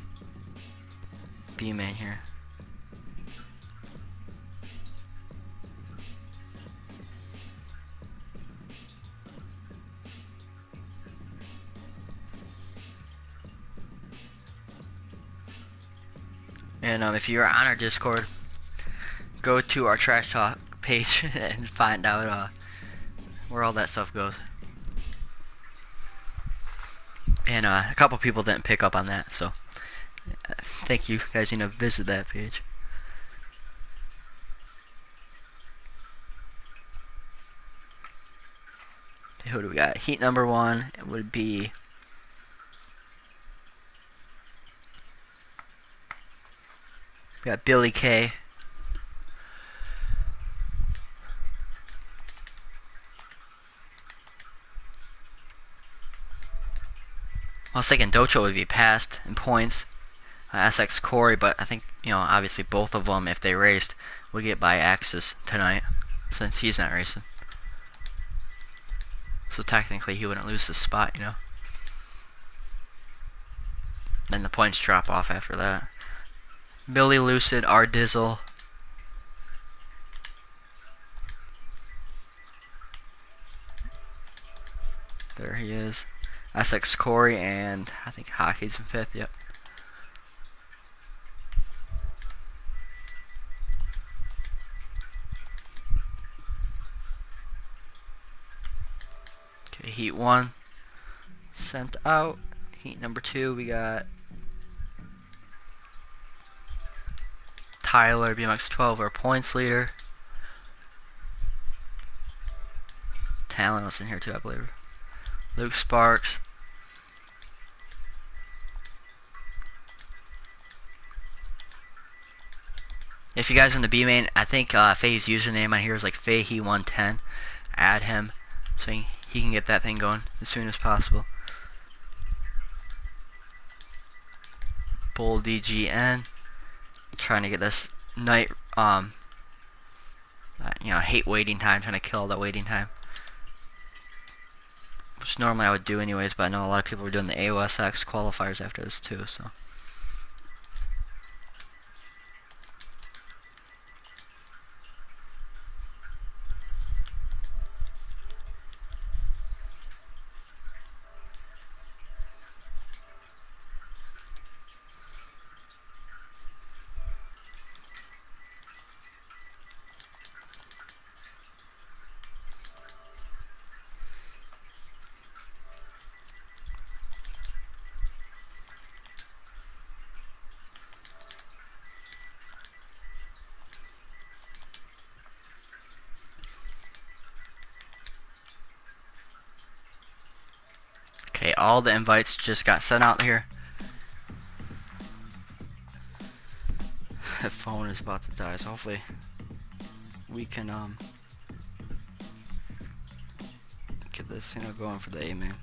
B main here. And if you're on our Discord, go to our trash talk page and find out where all that stuff goes. And a couple people didn't pick up on that, so thank you guys. You know, visit that page. Okay, who do we got? Heat number 1 would be we got Billy K. I was thinking Docho would be passed in points, SX Corey, but I think, you know, obviously both of them, if they raced, would get by Axis tonight, since he's not racing. So technically he wouldn't lose his spot, you know. Then the points drop off after that. Billy Lucid, R Dizzle. There he is. SX Corey, and I think Hockey's in 5th, yep. Okay, heat 1 sent out. Heat number 2, we got Tyler, BMX 12, our points leader. Talon was in here too, I believe. Luke Sparks. if you guys are in the B main, I think Faye's username on here is like Fayhe110. Add him so he can get that thing going as soon as possible. Bull DGN, trying to get this night, you know, I hate waiting time, trying to kill all that waiting time. Which normally I would do anyways, but I know a lot of people are doing the AOSX qualifiers after this too, so. Okay, all the invites just got sent out here. The phone is about to die, so hopefully we can get this, you know, going for the A main.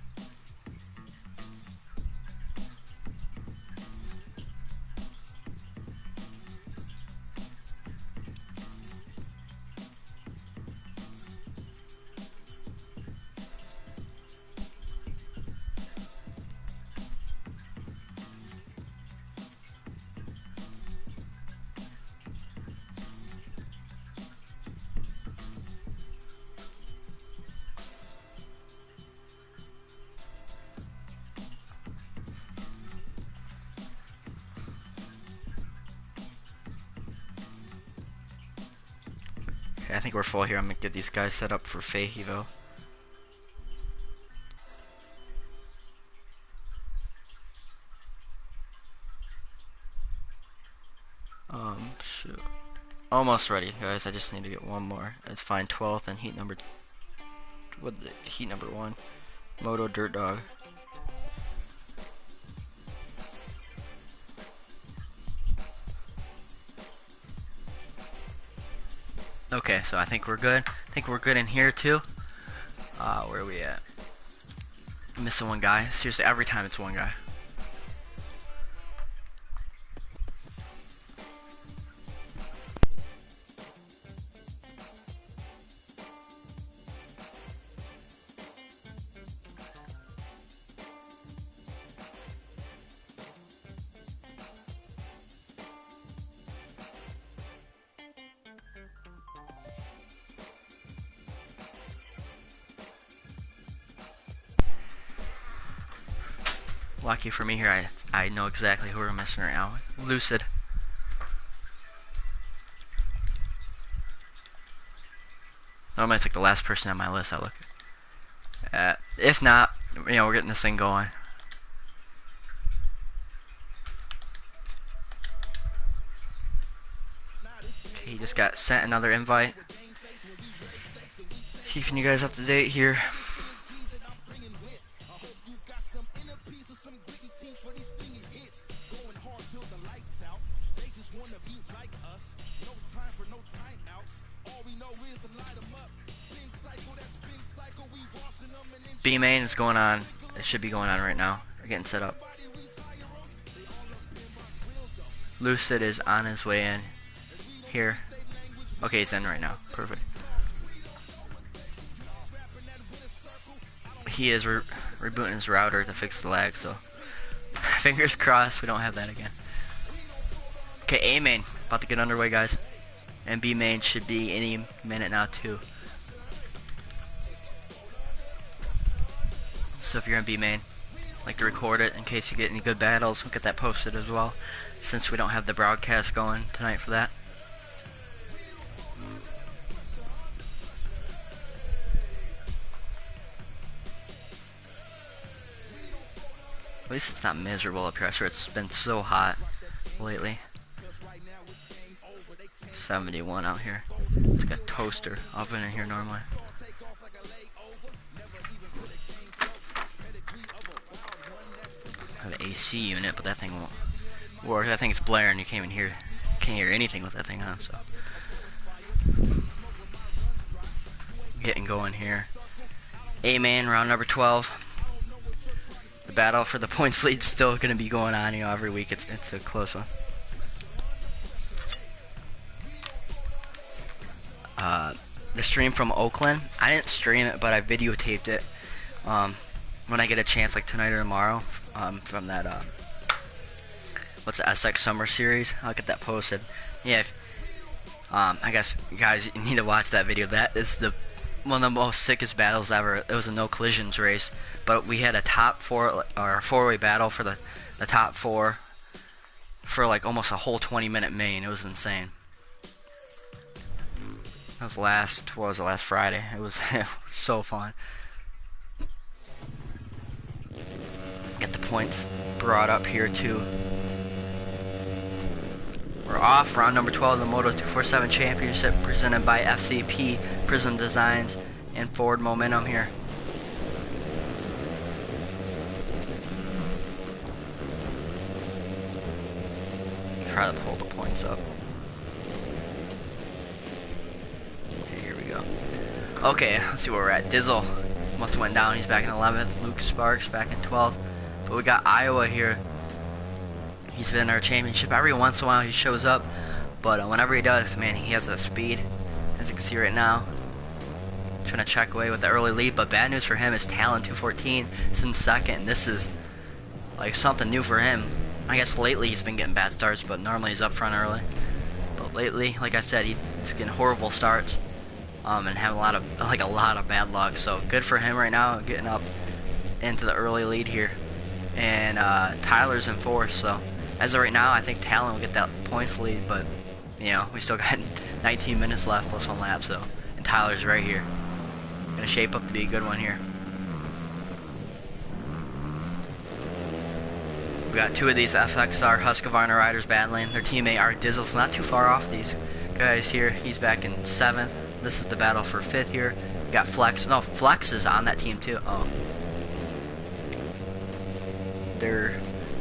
Okay, I think we're full here. I'm gonna get these guys set up for Fayhe though. Shoot. Almost ready, guys. I just need to get one more. It's fine. 12th and heat number. Heat number 1. Moto Dirt Dog. Okay, so I think we're good. I think we're good in here too. Where are we at? I'm missing one guy. Seriously, every time it's one guy. Lucky for me here, I know exactly who we're messing around with. Lucid. Normally it's like the last person on my list I look at. If not, you know, we're getting this thing going. Okay, he just got sent another invite. Keeping you guys up to date here. B main is going on. It should be going on right now. We're getting set up. Lucid is on his way in here. Okay, he's in right now. Perfect. He is rebooting his router to fix the lag, so fingers crossed we don't have that again. Okay, A main about to get underway, guys, and B main should be any minute now too. So if you're in B main, like to record it in case you get any good battles, we'll get that posted as well, since we don't have the broadcast going tonight for that. At least it's not miserable up here. I swear it's been so hot lately. 71 out here. It's like a toaster oven in here normally. I have an AC unit, but that thing won't work. That thing's blaring. You can't can't hear anything with that thing on, so. Getting going here. A-man, round number 12. The battle for the points lead is still going to be going on, you know, every week. It's a close one. The stream from Oakland, I didn't stream it, but I videotaped it. When I get a chance, like tonight or tomorrow, from that, what's the SX Summer Series, I'll get that posted. Yeah, I guess, guys, you need to watch that video. That is one of the most sickest battles ever. It was a no collisions race, but we had a top four, or four-way battle for the top four for like almost a whole 20-minute main. It was insane. That was last Friday. It was so fun. Get the points brought up here too. We're off round number 12 of the Moto247 Championship, presented by FCP, Prism Designs, and Forward Momentum here. Try to pull the points up. Okay, here we go. Okay, let's see where we're at. Dizzle must have went down. He's back in 11th. Luke Sparks back in 12th. But we got Iowa here. He's been in our championship. Every once in a while he shows up, but whenever he does, man, he has the speed, as you can see right now. Trying to check away with the early lead, but bad news for him is Talon 214 is in second. This is like something new for him. I guess lately he's been getting bad starts, but normally he's up front early. But lately, like I said, he's getting horrible starts, and having a lot of bad luck. So good for him right now, getting up into the early lead here. And Tyler's in fourth, so as of right now, I think Talon will get that points lead, but you know, we still got 19 minutes left plus one lap, so, and Tyler's right here. Gonna shape up to be a good one here. We got two of these FXR Husqvarna riders battling. Their teammate Art Dizzle's not too far off these guys here. He's back in 7th. This is the battle for 5th here. We got Flex. No, Flex is on that team too. Oh.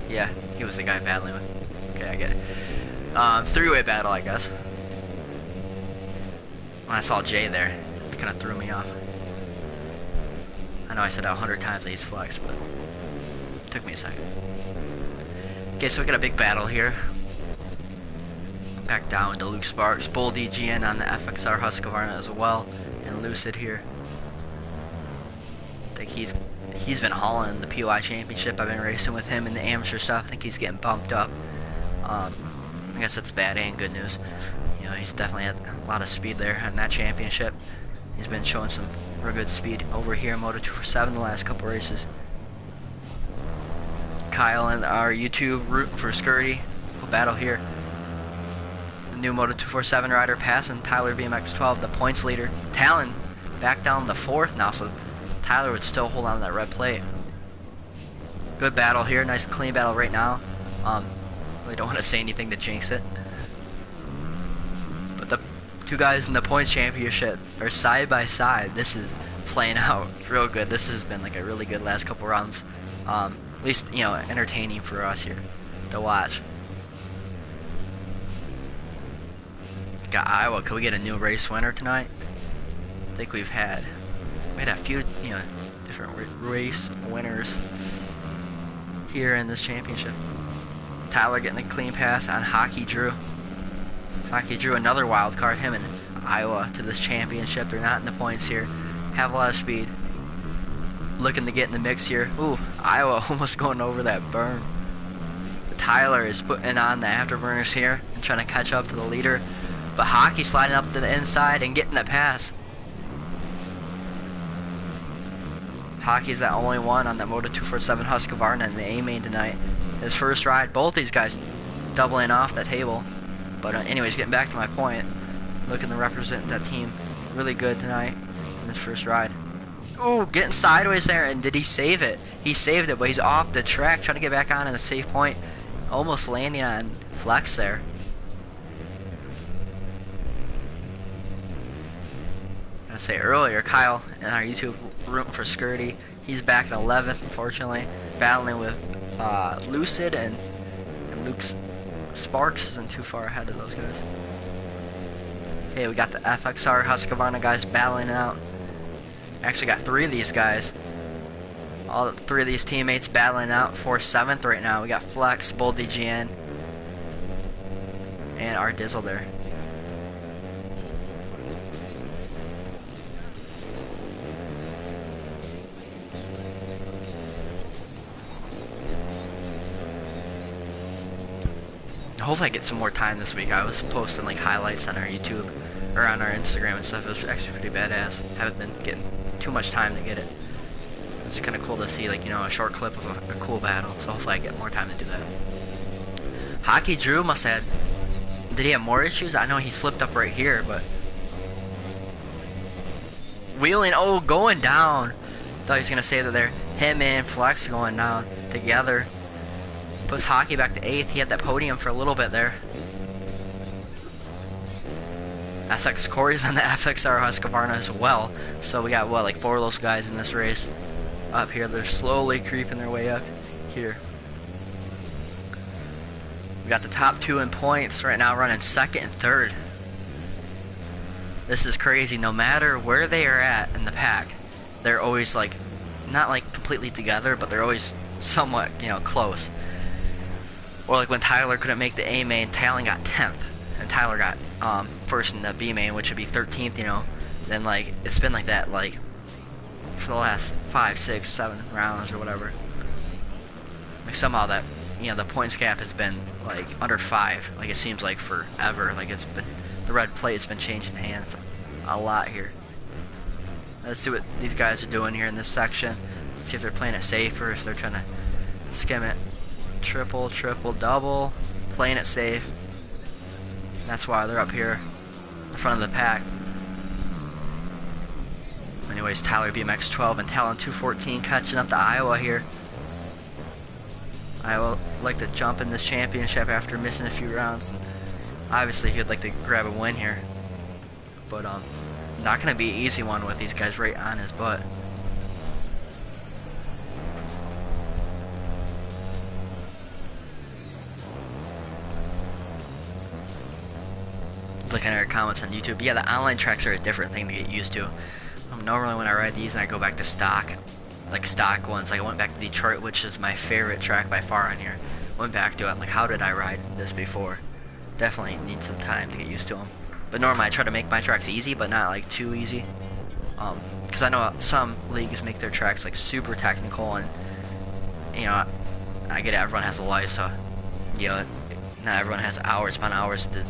Yeah, he was the guy battling with. Okay, I get it. Three-way battle, I guess. When I saw Jay there, it kind of threw me off. I know I said 100 times that he's Flex, but it took me a second. Okay, so we got a big battle here. Back down to Luke Sparks, Bull DGN on the FXR Husqvarna as well, and Lucid here. I think he's been hauling in the POI Championship. I've been racing with him in the amateur stuff. I think he's getting bumped up. I guess that's bad and good news. You know, he's definitely had a lot of speed there in that championship. He's been showing some real good speed over here in Moto247 the last couple races. Kyle and our YouTube rooting for Skirty. We'll battle here. The new Moto247 rider passing Tyler BMX 12, the points leader. Talon back down to 4th now, so Tyler would still hold on to that red plate. Good battle here, nice clean battle right now. Really don't want to say anything to jinx it. But the two guys in the points championship are side by side. This is playing out real good. This has been like a really good last couple rounds. At least, you know, entertaining for us here to watch. Got Iowa. Could we get a new race winner tonight? I think we had a few, you know, different race winners here in this championship. Tyler getting a clean pass on Hockey Drew. Hockey Drew, another wild card. Him and Iowa to this championship. They're not in the points here. Have a lot of speed. Looking to get in the mix here. Ooh, Iowa almost going over that berm. Tyler is putting on the afterburners here and trying to catch up to the leader. But Hockey sliding up to the inside and getting the pass. Hockey's the only one on that Moto247 Husqvarna in the A-main tonight. His first ride. Both these guys doubling off that table. But anyways, getting back to my point. Looking to represent that team really good tonight in his first ride. Ooh, getting sideways there, and did he save it? He saved it, but he's off the track, trying to get back on in a safe point. Almost landing on Flex there. I say earlier, Kyle in our YouTube rooting for Skirty. He's back in 11th, unfortunately, battling with Lucid and Luke's Sparks isn't too far ahead of those guys. Hey, we got the FXR Husqvarna guys battling out. Actually got 3 of these guys. All 3 of these teammates battling out for 7th right now. We got Flex, Bull DGN, and our Dizzle there. Hopefully I get some more time this week. I was posting like highlights on our YouTube or on our Instagram and stuff. It was actually pretty badass. Haven't been getting too much time to get it. It's kind of cool to see, like, you know, a short clip of a cool battle. So hopefully I get more time to do that. Hockey Drew must have had, did he have more issues? I know he slipped up right here, but wheeling, oh, going down. Thought he was gonna say that there. Him and Flex going down together. Puts Hockey back to 8th. He had that podium for a little bit there. SX Corey's on the FXR Husqvarna as well. So we got, what, like 4 of those guys in this race. Up here, they're slowly creeping their way up here. We got the top 2 in points right now, running 2nd and 3rd. This is crazy. No matter where they are at in the pack, they're always like, not like completely together, but they're always somewhat, you know, close. Or like when Tyler couldn't make the A main, Talon got 10th, and Tyler got first in the B main, which would be 13th, you know. Then like it's been like that like for the last 5, 6, 7 rounds or whatever. Like somehow that, you know, the points gap has been like under 5, like it seems like forever. Like it's been, the red plate's been changing hands a lot here. Let's see what these guys are doing here in this section. See if they're playing it safe or if they're trying to skim it. Triple, triple, double, playing it safe. That's why they're up here in front of the pack. Anyways, Tyler BMX 12 and Talon 214 catching up to Iowa here. Iowa like to jump in this championship after missing a few rounds. Obviously, he'd like to grab a win here, but not gonna be an easy one with these guys right on his butt. Looking at our comments on YouTube, yeah, the online tracks are a different thing to get used to. Normally when I ride these and I go back to stock, like stock ones, like I went back to Detroit, which is my favorite track by far on here. Went back to it, I'm like, how did I ride this before? Definitely need some time to get used to them. But normally I try to make my tracks easy, but not like too easy. Because I know some leagues make their tracks like super technical, and you know, I get it, everyone has a life, so you know, not everyone has hours upon hours to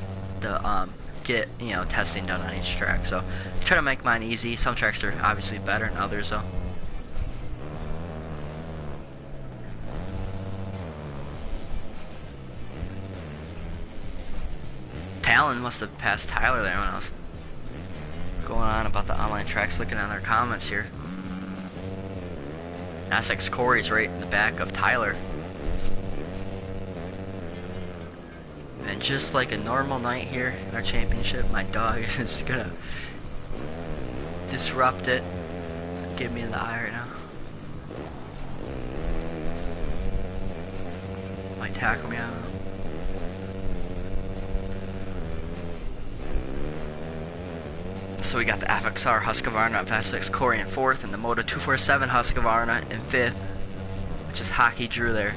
get, you know, testing done on each track. So try to make mine easy. Some tracks are obviously better than others though. Talon must have passed Tyler there when I was going on about the online tracks, looking at their comments here. SX Corey's right in the back of Tyler. And just like a normal night here in our championship, my dog is gonna disrupt it. Give me the eye right now. Might tackle me, I don't know. So we got the FXR Husqvarna of SX Corey in 4th, and the Moto247 Husqvarna in 5th, which is Hockey Drew there.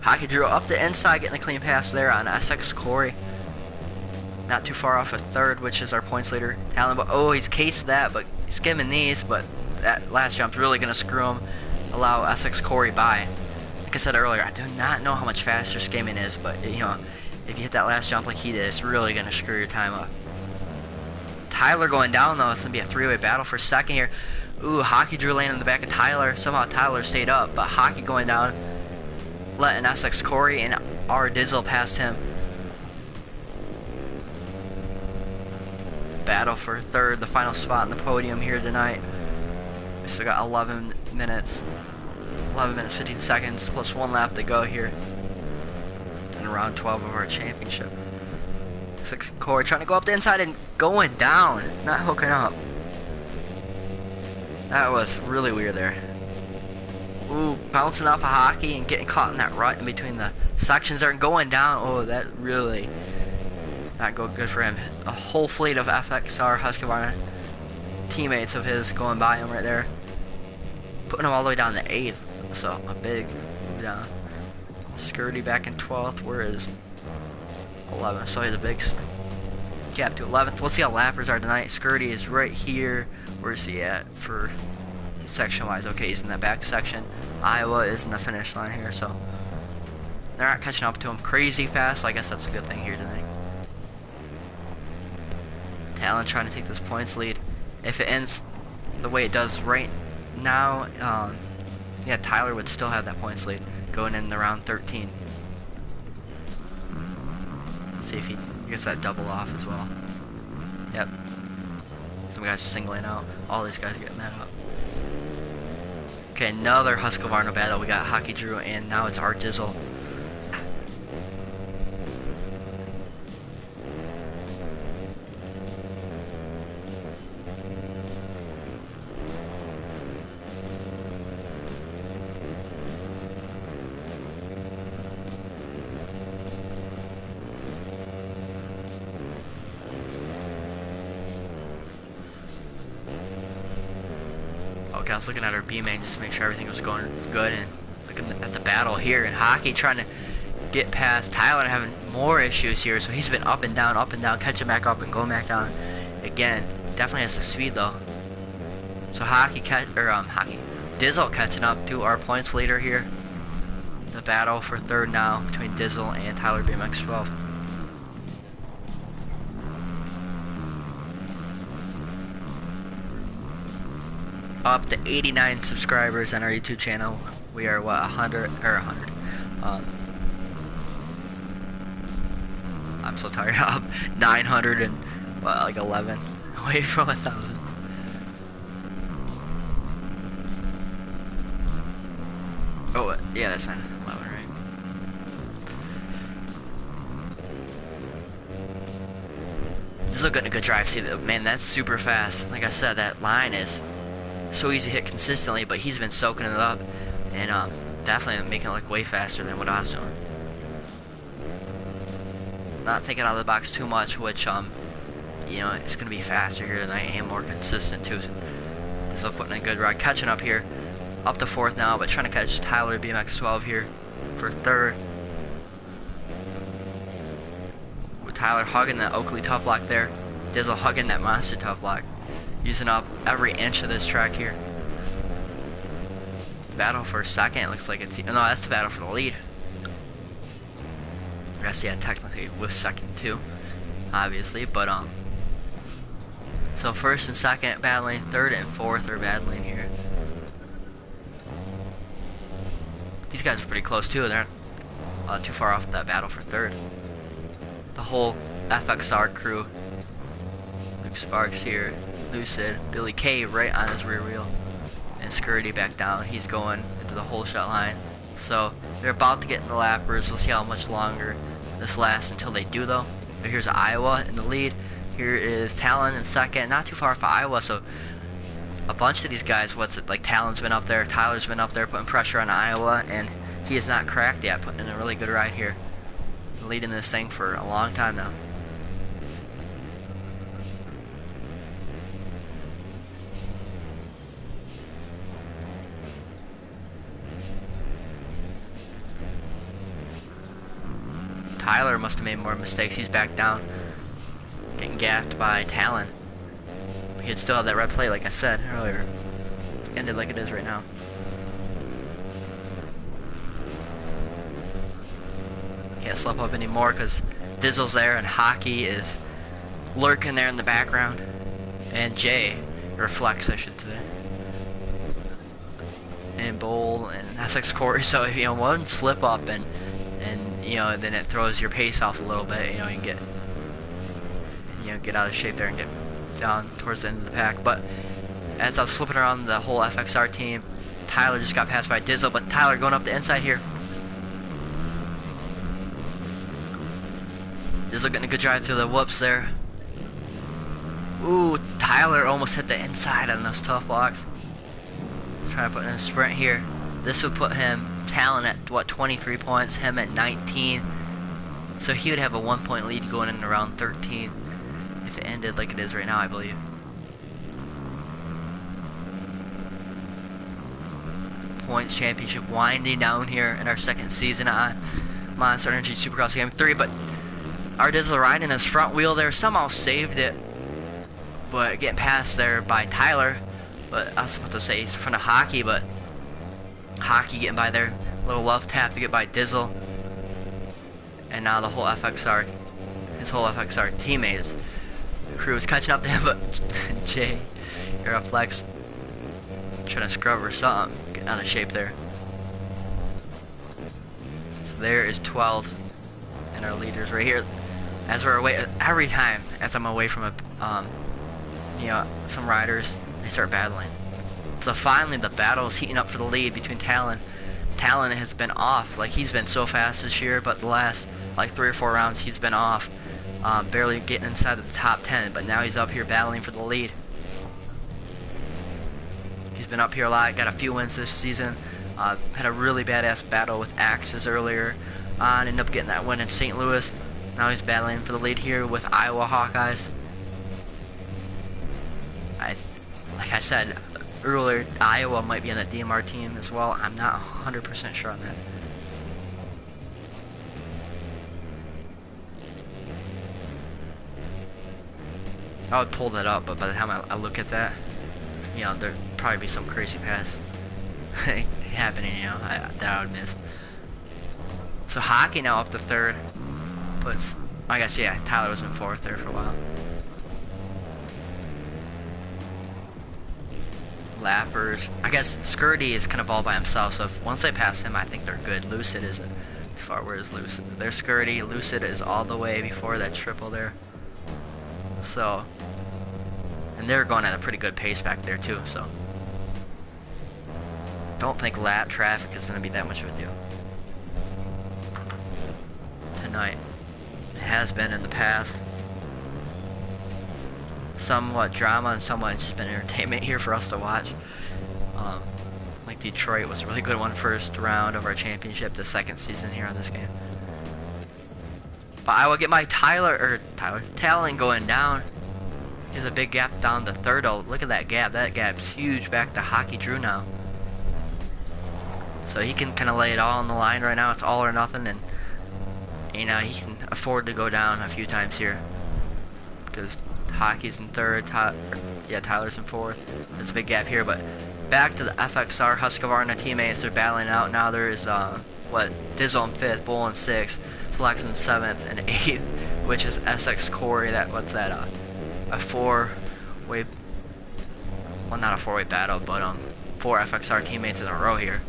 Hockey Drew up the inside, getting the clean pass there on SX Corey. Not too far off of 3rd, which is our points leader, Talon. But oh, he's cased that, but he's skimming these. But that last jump's really gonna screw him. Allow SX Corey by. Like I said earlier, I do not know how much faster skimming is, but you know, if you hit that last jump like he did, it's really gonna screw your time up. Tyler going down though. It's gonna be a 3-way battle for 2nd here. Ooh, Hockey Drew laying in the back of Tyler. Somehow Tyler stayed up, but Hockey going down, letting SX Corey and our Dizzle past him. Battle for 3rd, the final spot on the podium here tonight. We still got 11 minutes 15 seconds plus 1 lap to go here in round 12 of our championship. SX Corey trying to go up the inside and going down, not hooking up. That was really weird there. Ooh, bouncing off a hockey and getting caught in that rut in between the sections there and going down. Oh, that really not go good for him. A whole fleet of FXR Husqvarna teammates of his going by him right there, putting him all the way down to 8th. So a big move down. Skirty back in 12th. Where is 11th? So he's a big gap to 11th. We'll see how lappers are tonight. Skirty is right here. Where's he at for section wise? Okay, he's in that back section. Iowa is in the finish line here, so they're not catching up to him crazy fast, so I guess that's a good thing here tonight. Talon trying to take this points lead. If it ends the way it does right now, yeah, Tyler would still have that points lead going in the round 13. Let's see if he gets that double off as well. Yep. Some guys are singling out. All these guys are getting that up. Okay, another Husqvarna battle. We got Hockey Drew, and now it's our Dizzle. Okay, I was looking at our B-main just to make sure everything was going good, and looking at the battle here, and Hockey trying to get past Tyler, having more issues here, so he's been up and down, catching back up and going back down again. Definitely has the speed though. So Dizzle catching up to our points leader here. The battle for third now between Dizzle and Tyler BMX 12. Up to 89 subscribers on our YouTube channel. We are what, 100 or 100? I'm so tired. Up 900 and what, like 11, away from 1,000. Oh yeah, that's 911, right? This is looking a good drive. See, man, that's super fast. Like I said, that line is so easy to hit consistently, but he's been soaking it up and definitely making it look way faster than what I was doing. Not thinking out of the box too much, which you know, it's gonna be faster here tonight and more consistent too. This is putting a good ride, catching up here, up to 4th now, but trying to catch Tyler BMX 12 here for 3rd. With Tyler hugging that Oakley tough block there, Dizzle hugging that monster tough block. Using up every inch of this track here. Battle for 2nd, it looks like it's... No, that's the battle for the lead. I guess, yeah, technically with 2nd too, obviously, but so 1st and 2nd battling, 3rd and 4th are battling here. These guys are pretty close too, they're not too far off that battle for 3rd. The whole FXR crew. Luke Sparks here. Lucid, Billy K right on his rear wheel, and Skirty back down. He's going into the whole shot line. So they're about to get in the lappers. We'll see how much longer this lasts until they do though. So here's Iowa in the lead. Here is Talon in 2nd, not too far off Iowa. So a bunch of these guys, like Talon's been up there, Tyler's been up there putting pressure on Iowa, and he has not cracked yet, putting in a really good ride here. Leading this thing for a long time now. Tyler must have made more mistakes. He's back down, getting gapped by Talon. He'd still have that red plate, like I said earlier. It's ended like it is right now. Can't slip up anymore because Dizzle's there and Hockey is lurking there in the background. And Jay, or Flex, I should say. And Bowl and Essex Corey. So if you know one slip up and you know, then it throws your pace off a little bit. You know, you get out of shape there and get down towards the end of the pack. But as I was flipping around the whole FXR team, Tyler just got passed by Dizzle, but Tyler going up the inside here. Dizzle getting a good drive through the whoops there. Ooh, Tyler almost hit the inside on those tough blocks. Trying to put in a sprint here. This would put him, Talon, at what, 23 points, him at 19. So he would have a 1 point lead going in around 13 if it ended like it is right now, I believe. Points championship winding down here in our second season on Monster Energy Supercross Game 3, but our Dizzle riding his front wheel there somehow saved it, but getting passed there by Tyler. But I was about to say he's in front of Hockey, but Hockey getting by there, little love tap to get by Dizzle, and now the whole FXR, his whole FXR teammates, crew is catching up to him, but Jay, Aeroflex, trying to scrub or something, getting out of shape there. So there is 12, and our leaders right here. As we're away, every time as I'm away from a, you know, some riders, they start battling. So finally, the battle is heating up for the lead between Talon. Talon has been off, like he's been so fast this year, but the last like 3 or 4 rounds he's been off, barely getting inside of the top 10. But now he's up here battling for the lead. He's been up here a lot, got a few wins this season. Had a really badass battle with Axis earlier on, ended up getting that win in St. Louis. Now he's battling for the lead here with Iowa Hawkeyes. Like I said earlier, Iowa might be on the DMR team as well. I'm not 100% sure on that. I would pull that up, but by the time I look at that, you know, there'd probably be some crazy pass happening, you know, that I would miss. So Hockey now up to 3rd. Puts, I guess, yeah, Tyler was in 4th there for a while. Lappers, I guess Skirty is kind of all by himself, so if, once they pass him, I think they're good. Lucid isn't too far. Where is Lucid? There's Skirty. Lucid is all the way before that triple there. So, and they're going at a pretty good pace back there too, so don't think lap traffic is going to be that much of a deal tonight. It has been in the past. Somewhat drama and somewhat it's been entertainment here for us to watch. Like Detroit was a really good one, first round of our championship, the second season here on this game. But I will get my Talon going down. There's a big gap down to 3rd. Oh, look at that gap. That gap's huge back to Hockey Drew now. So he can kind of lay it all on the line right now. It's all or nothing, and you know he can afford to go down a few times here because Hockey's in 3rd. Tyler's in 4th. There's a big gap here, but back to the FXR Husqvarna teammates. They're battling out now. There's Dizzle in 5th, Bull in 6th, Flex in 7th and 8th, which is SX Corey. What's that? A 4-way, well, not a 4-way battle, but 4 FXR teammates in a row here.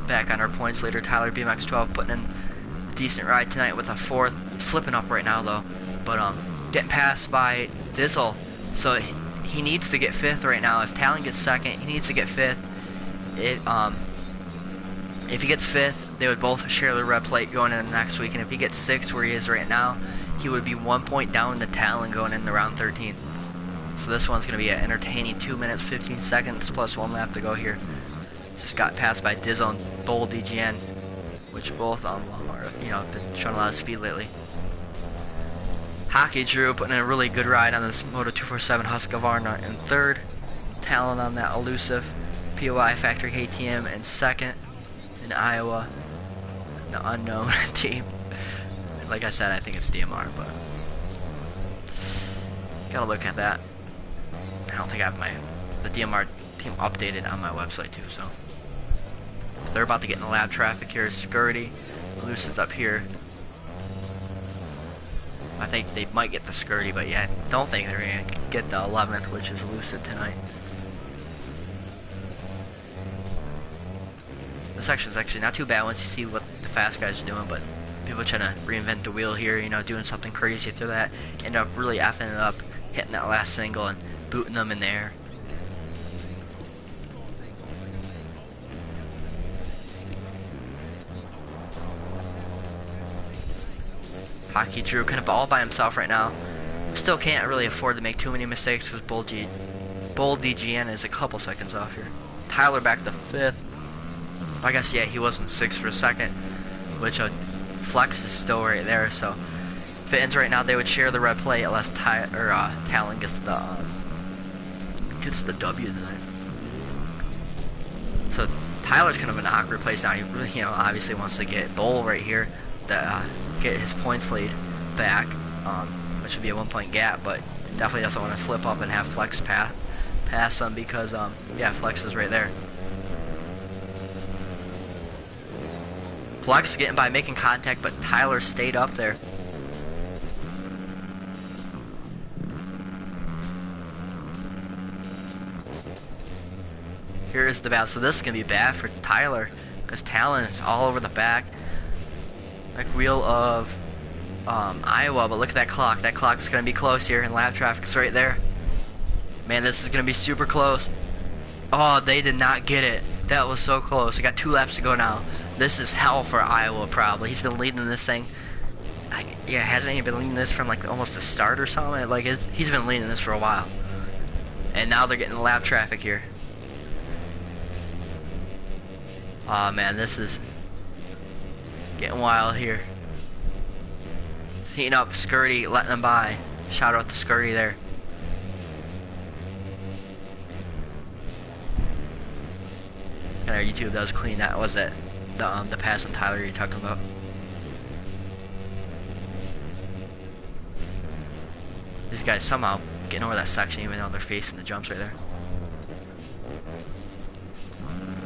Back on our points leader, Tyler BMX 12, putting in a decent ride tonight with a 4th, slipping up right now though, but getting passed by Dizzle, so he needs to get 5th right now. If Talon gets 2nd, he needs to get 5th. If he gets 5th, they would both share the red plate going into next week, and if he gets 6th where he is right now, he would be 1 point down to Talon going into round 13. So this one's going to be an entertaining 2 minutes 15 seconds plus 1 lap to go here. Just got passed by Dizzle and Bull DGN, which both are, you know, been showing a lot of speed lately. Hockey Drew putting in a really good ride on this Moto247 Husqvarna in 3rd. Talon on that elusive POI Factory KTM in 2nd. In Iowa, the unknown team. Like I said, I think it's DMR, but gotta look at that. I don't think I have the DMR team updated on my website too, so they're about to get in the lab traffic here. Skirty, Lucid's up here. I think they might get the Skirty, but yeah, I don't think they're gonna get the 11th, which is Lucid tonight. This section's actually not too bad once you see what the fast guys are doing, but people trying to reinvent the wheel here, you know, doing something crazy through that, end up really effing it up, hitting that last single and booting them in the air. Hockey Drew kind of all by himself right now. Still can't really afford to make too many mistakes because Bull Bull DGN is a couple seconds off here. Tyler back to 5th. I guess, yeah, he was in 6th for a second, which Flex is still right there, so if it ends right now, they would share the red plate unless Talon gets the W tonight. So Tyler's kind of an awkward place now. He really, obviously wants to get Bull right here to get his points lead back, which would be a 1-point gap, but definitely doesn't want to slip up and have Flex pass him because, yeah, Flex is right there. Flex getting by making contact, but Tyler stayed up there. Here is the battle. So this is going to be bad for Tyler because Talon is all over the back wheel of Iowa. But look at that clock. That clock is going to be close here, and lap traffic is right there. Man, this is going to be super close. Oh, they did not get it. That was so close. We got 2 laps to go now. This is hell for Iowa probably. He's been leading this thing. Yeah, hasn't he been leading this from like almost the start or something? Like he's been leading this for a while. And now they're getting the lap traffic here. Oh man, this is getting wild here. Heating up, Skirty, letting them by. Shout out to Skirty there. And our YouTube does clean that. Was it the pass on Tyler you're talking about? These guys somehow getting over that section even though they're facing the jumps right there.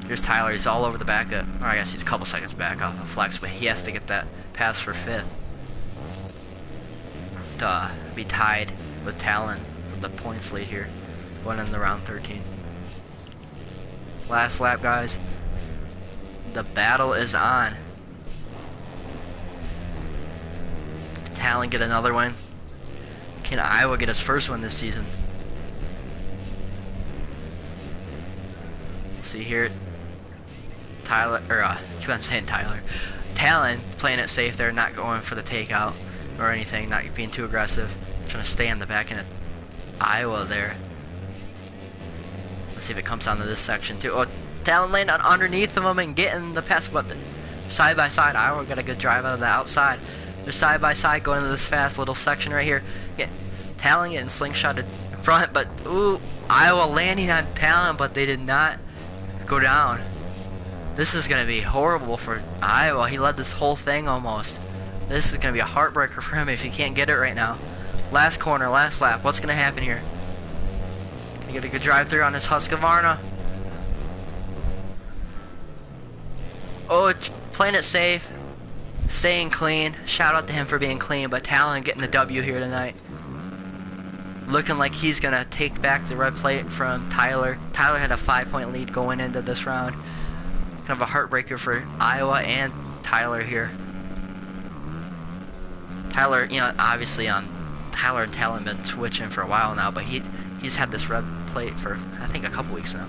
Here's Tyler, he's all over the back or I guess he's a couple seconds back off of Flex, but he has to get that pass for 5th to be tied with Talon for the points lead here, going in the round 13. Last lap, guys. The battle is on. Talon get another win. Can Iowa get his first one this season? See here, Tyler, keep on saying Tyler. Talon playing it safe there, not going for the takeout or anything, not being too aggressive, trying to stay on the back end of Iowa there. Let's see if it comes down to this section too. Oh, Talon laying underneath of him and getting the pass, but side by side, Iowa got a good drive out of the outside. They're side by side going into this fast little section right here. Yeah, Talon getting slingshotted in front, but ooh, Iowa landing on Talon, but they did not go down. This is going to be horrible for Iowa. He led this whole thing almost. This is going to be a heartbreaker for him if he can't get it right now. Last corner, last lap. What's going to happen here? Can he get a good drive through on his Husqvarna? Oh, playing it safe. Staying clean. Shout out to him for being clean, but Talon getting the W here tonight. Looking like he's going to take back the red plate from Tyler. Tyler had a 5-point lead going into this round. Kind of a heartbreaker for Iowa and Tyler here. Tyler, obviously Tyler and Talon been switching for a while now, but he's had this red plate for I think a couple weeks now.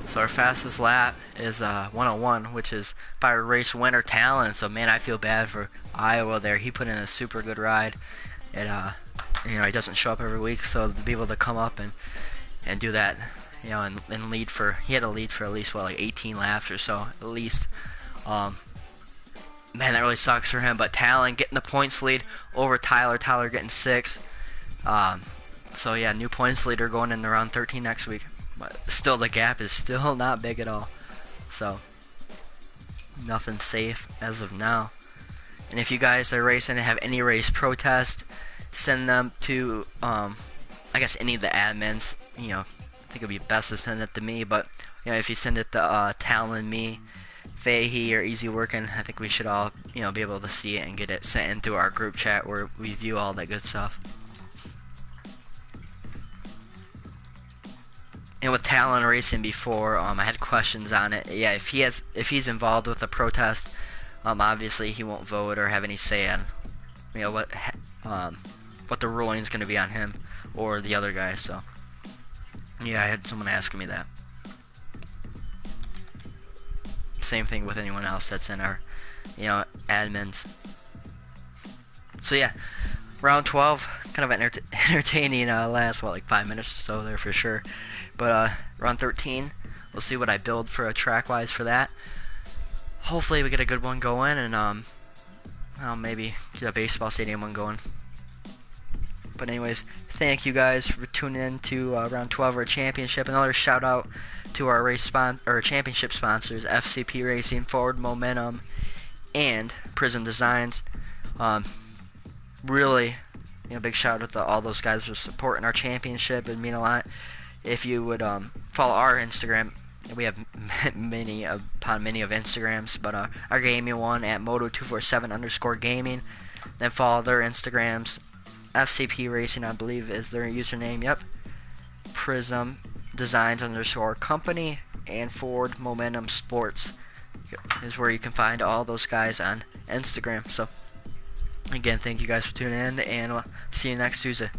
So our fastest lap is 101, which is by our race winner Talon. So man, I feel bad for Iowa there. He put in a super good ride. It he doesn't show up every week, so to be able to come up and do that, and lead for, he had a lead for at least like 18 laps or so at least. Man, that really sucks for him. But Talon getting the points lead over Tyler. Tyler getting 6. So yeah, new points leader going in the round 13 next week. But still, the gap is still not big at all. So, nothing safe as of now. And if you guys are racing and have any race protest, send them to, I guess any of the admins. I think it'd be best to send it to me. But, if you send it to Talon, me, Fahey, or Easy Working, I think we should all, be able to see it and get it sent into our group chat where we view all that good stuff. And with Talon racing before, I had questions on it. Yeah, if he's involved with a protest, obviously he won't vote or have any say on, what what the ruling is going to be on him or the other guy. So yeah, I had someone asking me that. Same thing with anyone else that's in our, admins. So yeah, round 12, kind of entertaining last, 5 minutes or so there for sure. But round 13, we'll see what I build for a track-wise for that. Hopefully we get a good one going, and maybe get a baseball stadium one going. But anyways, thank you guys for tuning in to round 12 of our championship. Another shout out to our championship sponsors, FCP Racing, Forward Momentum, and Prism Designs. Really, big shout out to all those guys for supporting our championship. It'd mean a lot if you would follow our Instagram. We have many of Instagrams, but our gaming one at Moto247_gaming. Then follow their Instagrams. FCP Racing, I believe, is their username. Yep. Prism Designs _company, and Forward Momentum Sports is where you can find all those guys on Instagram. So again, thank you guys for tuning in, and we'll see you next Tuesday.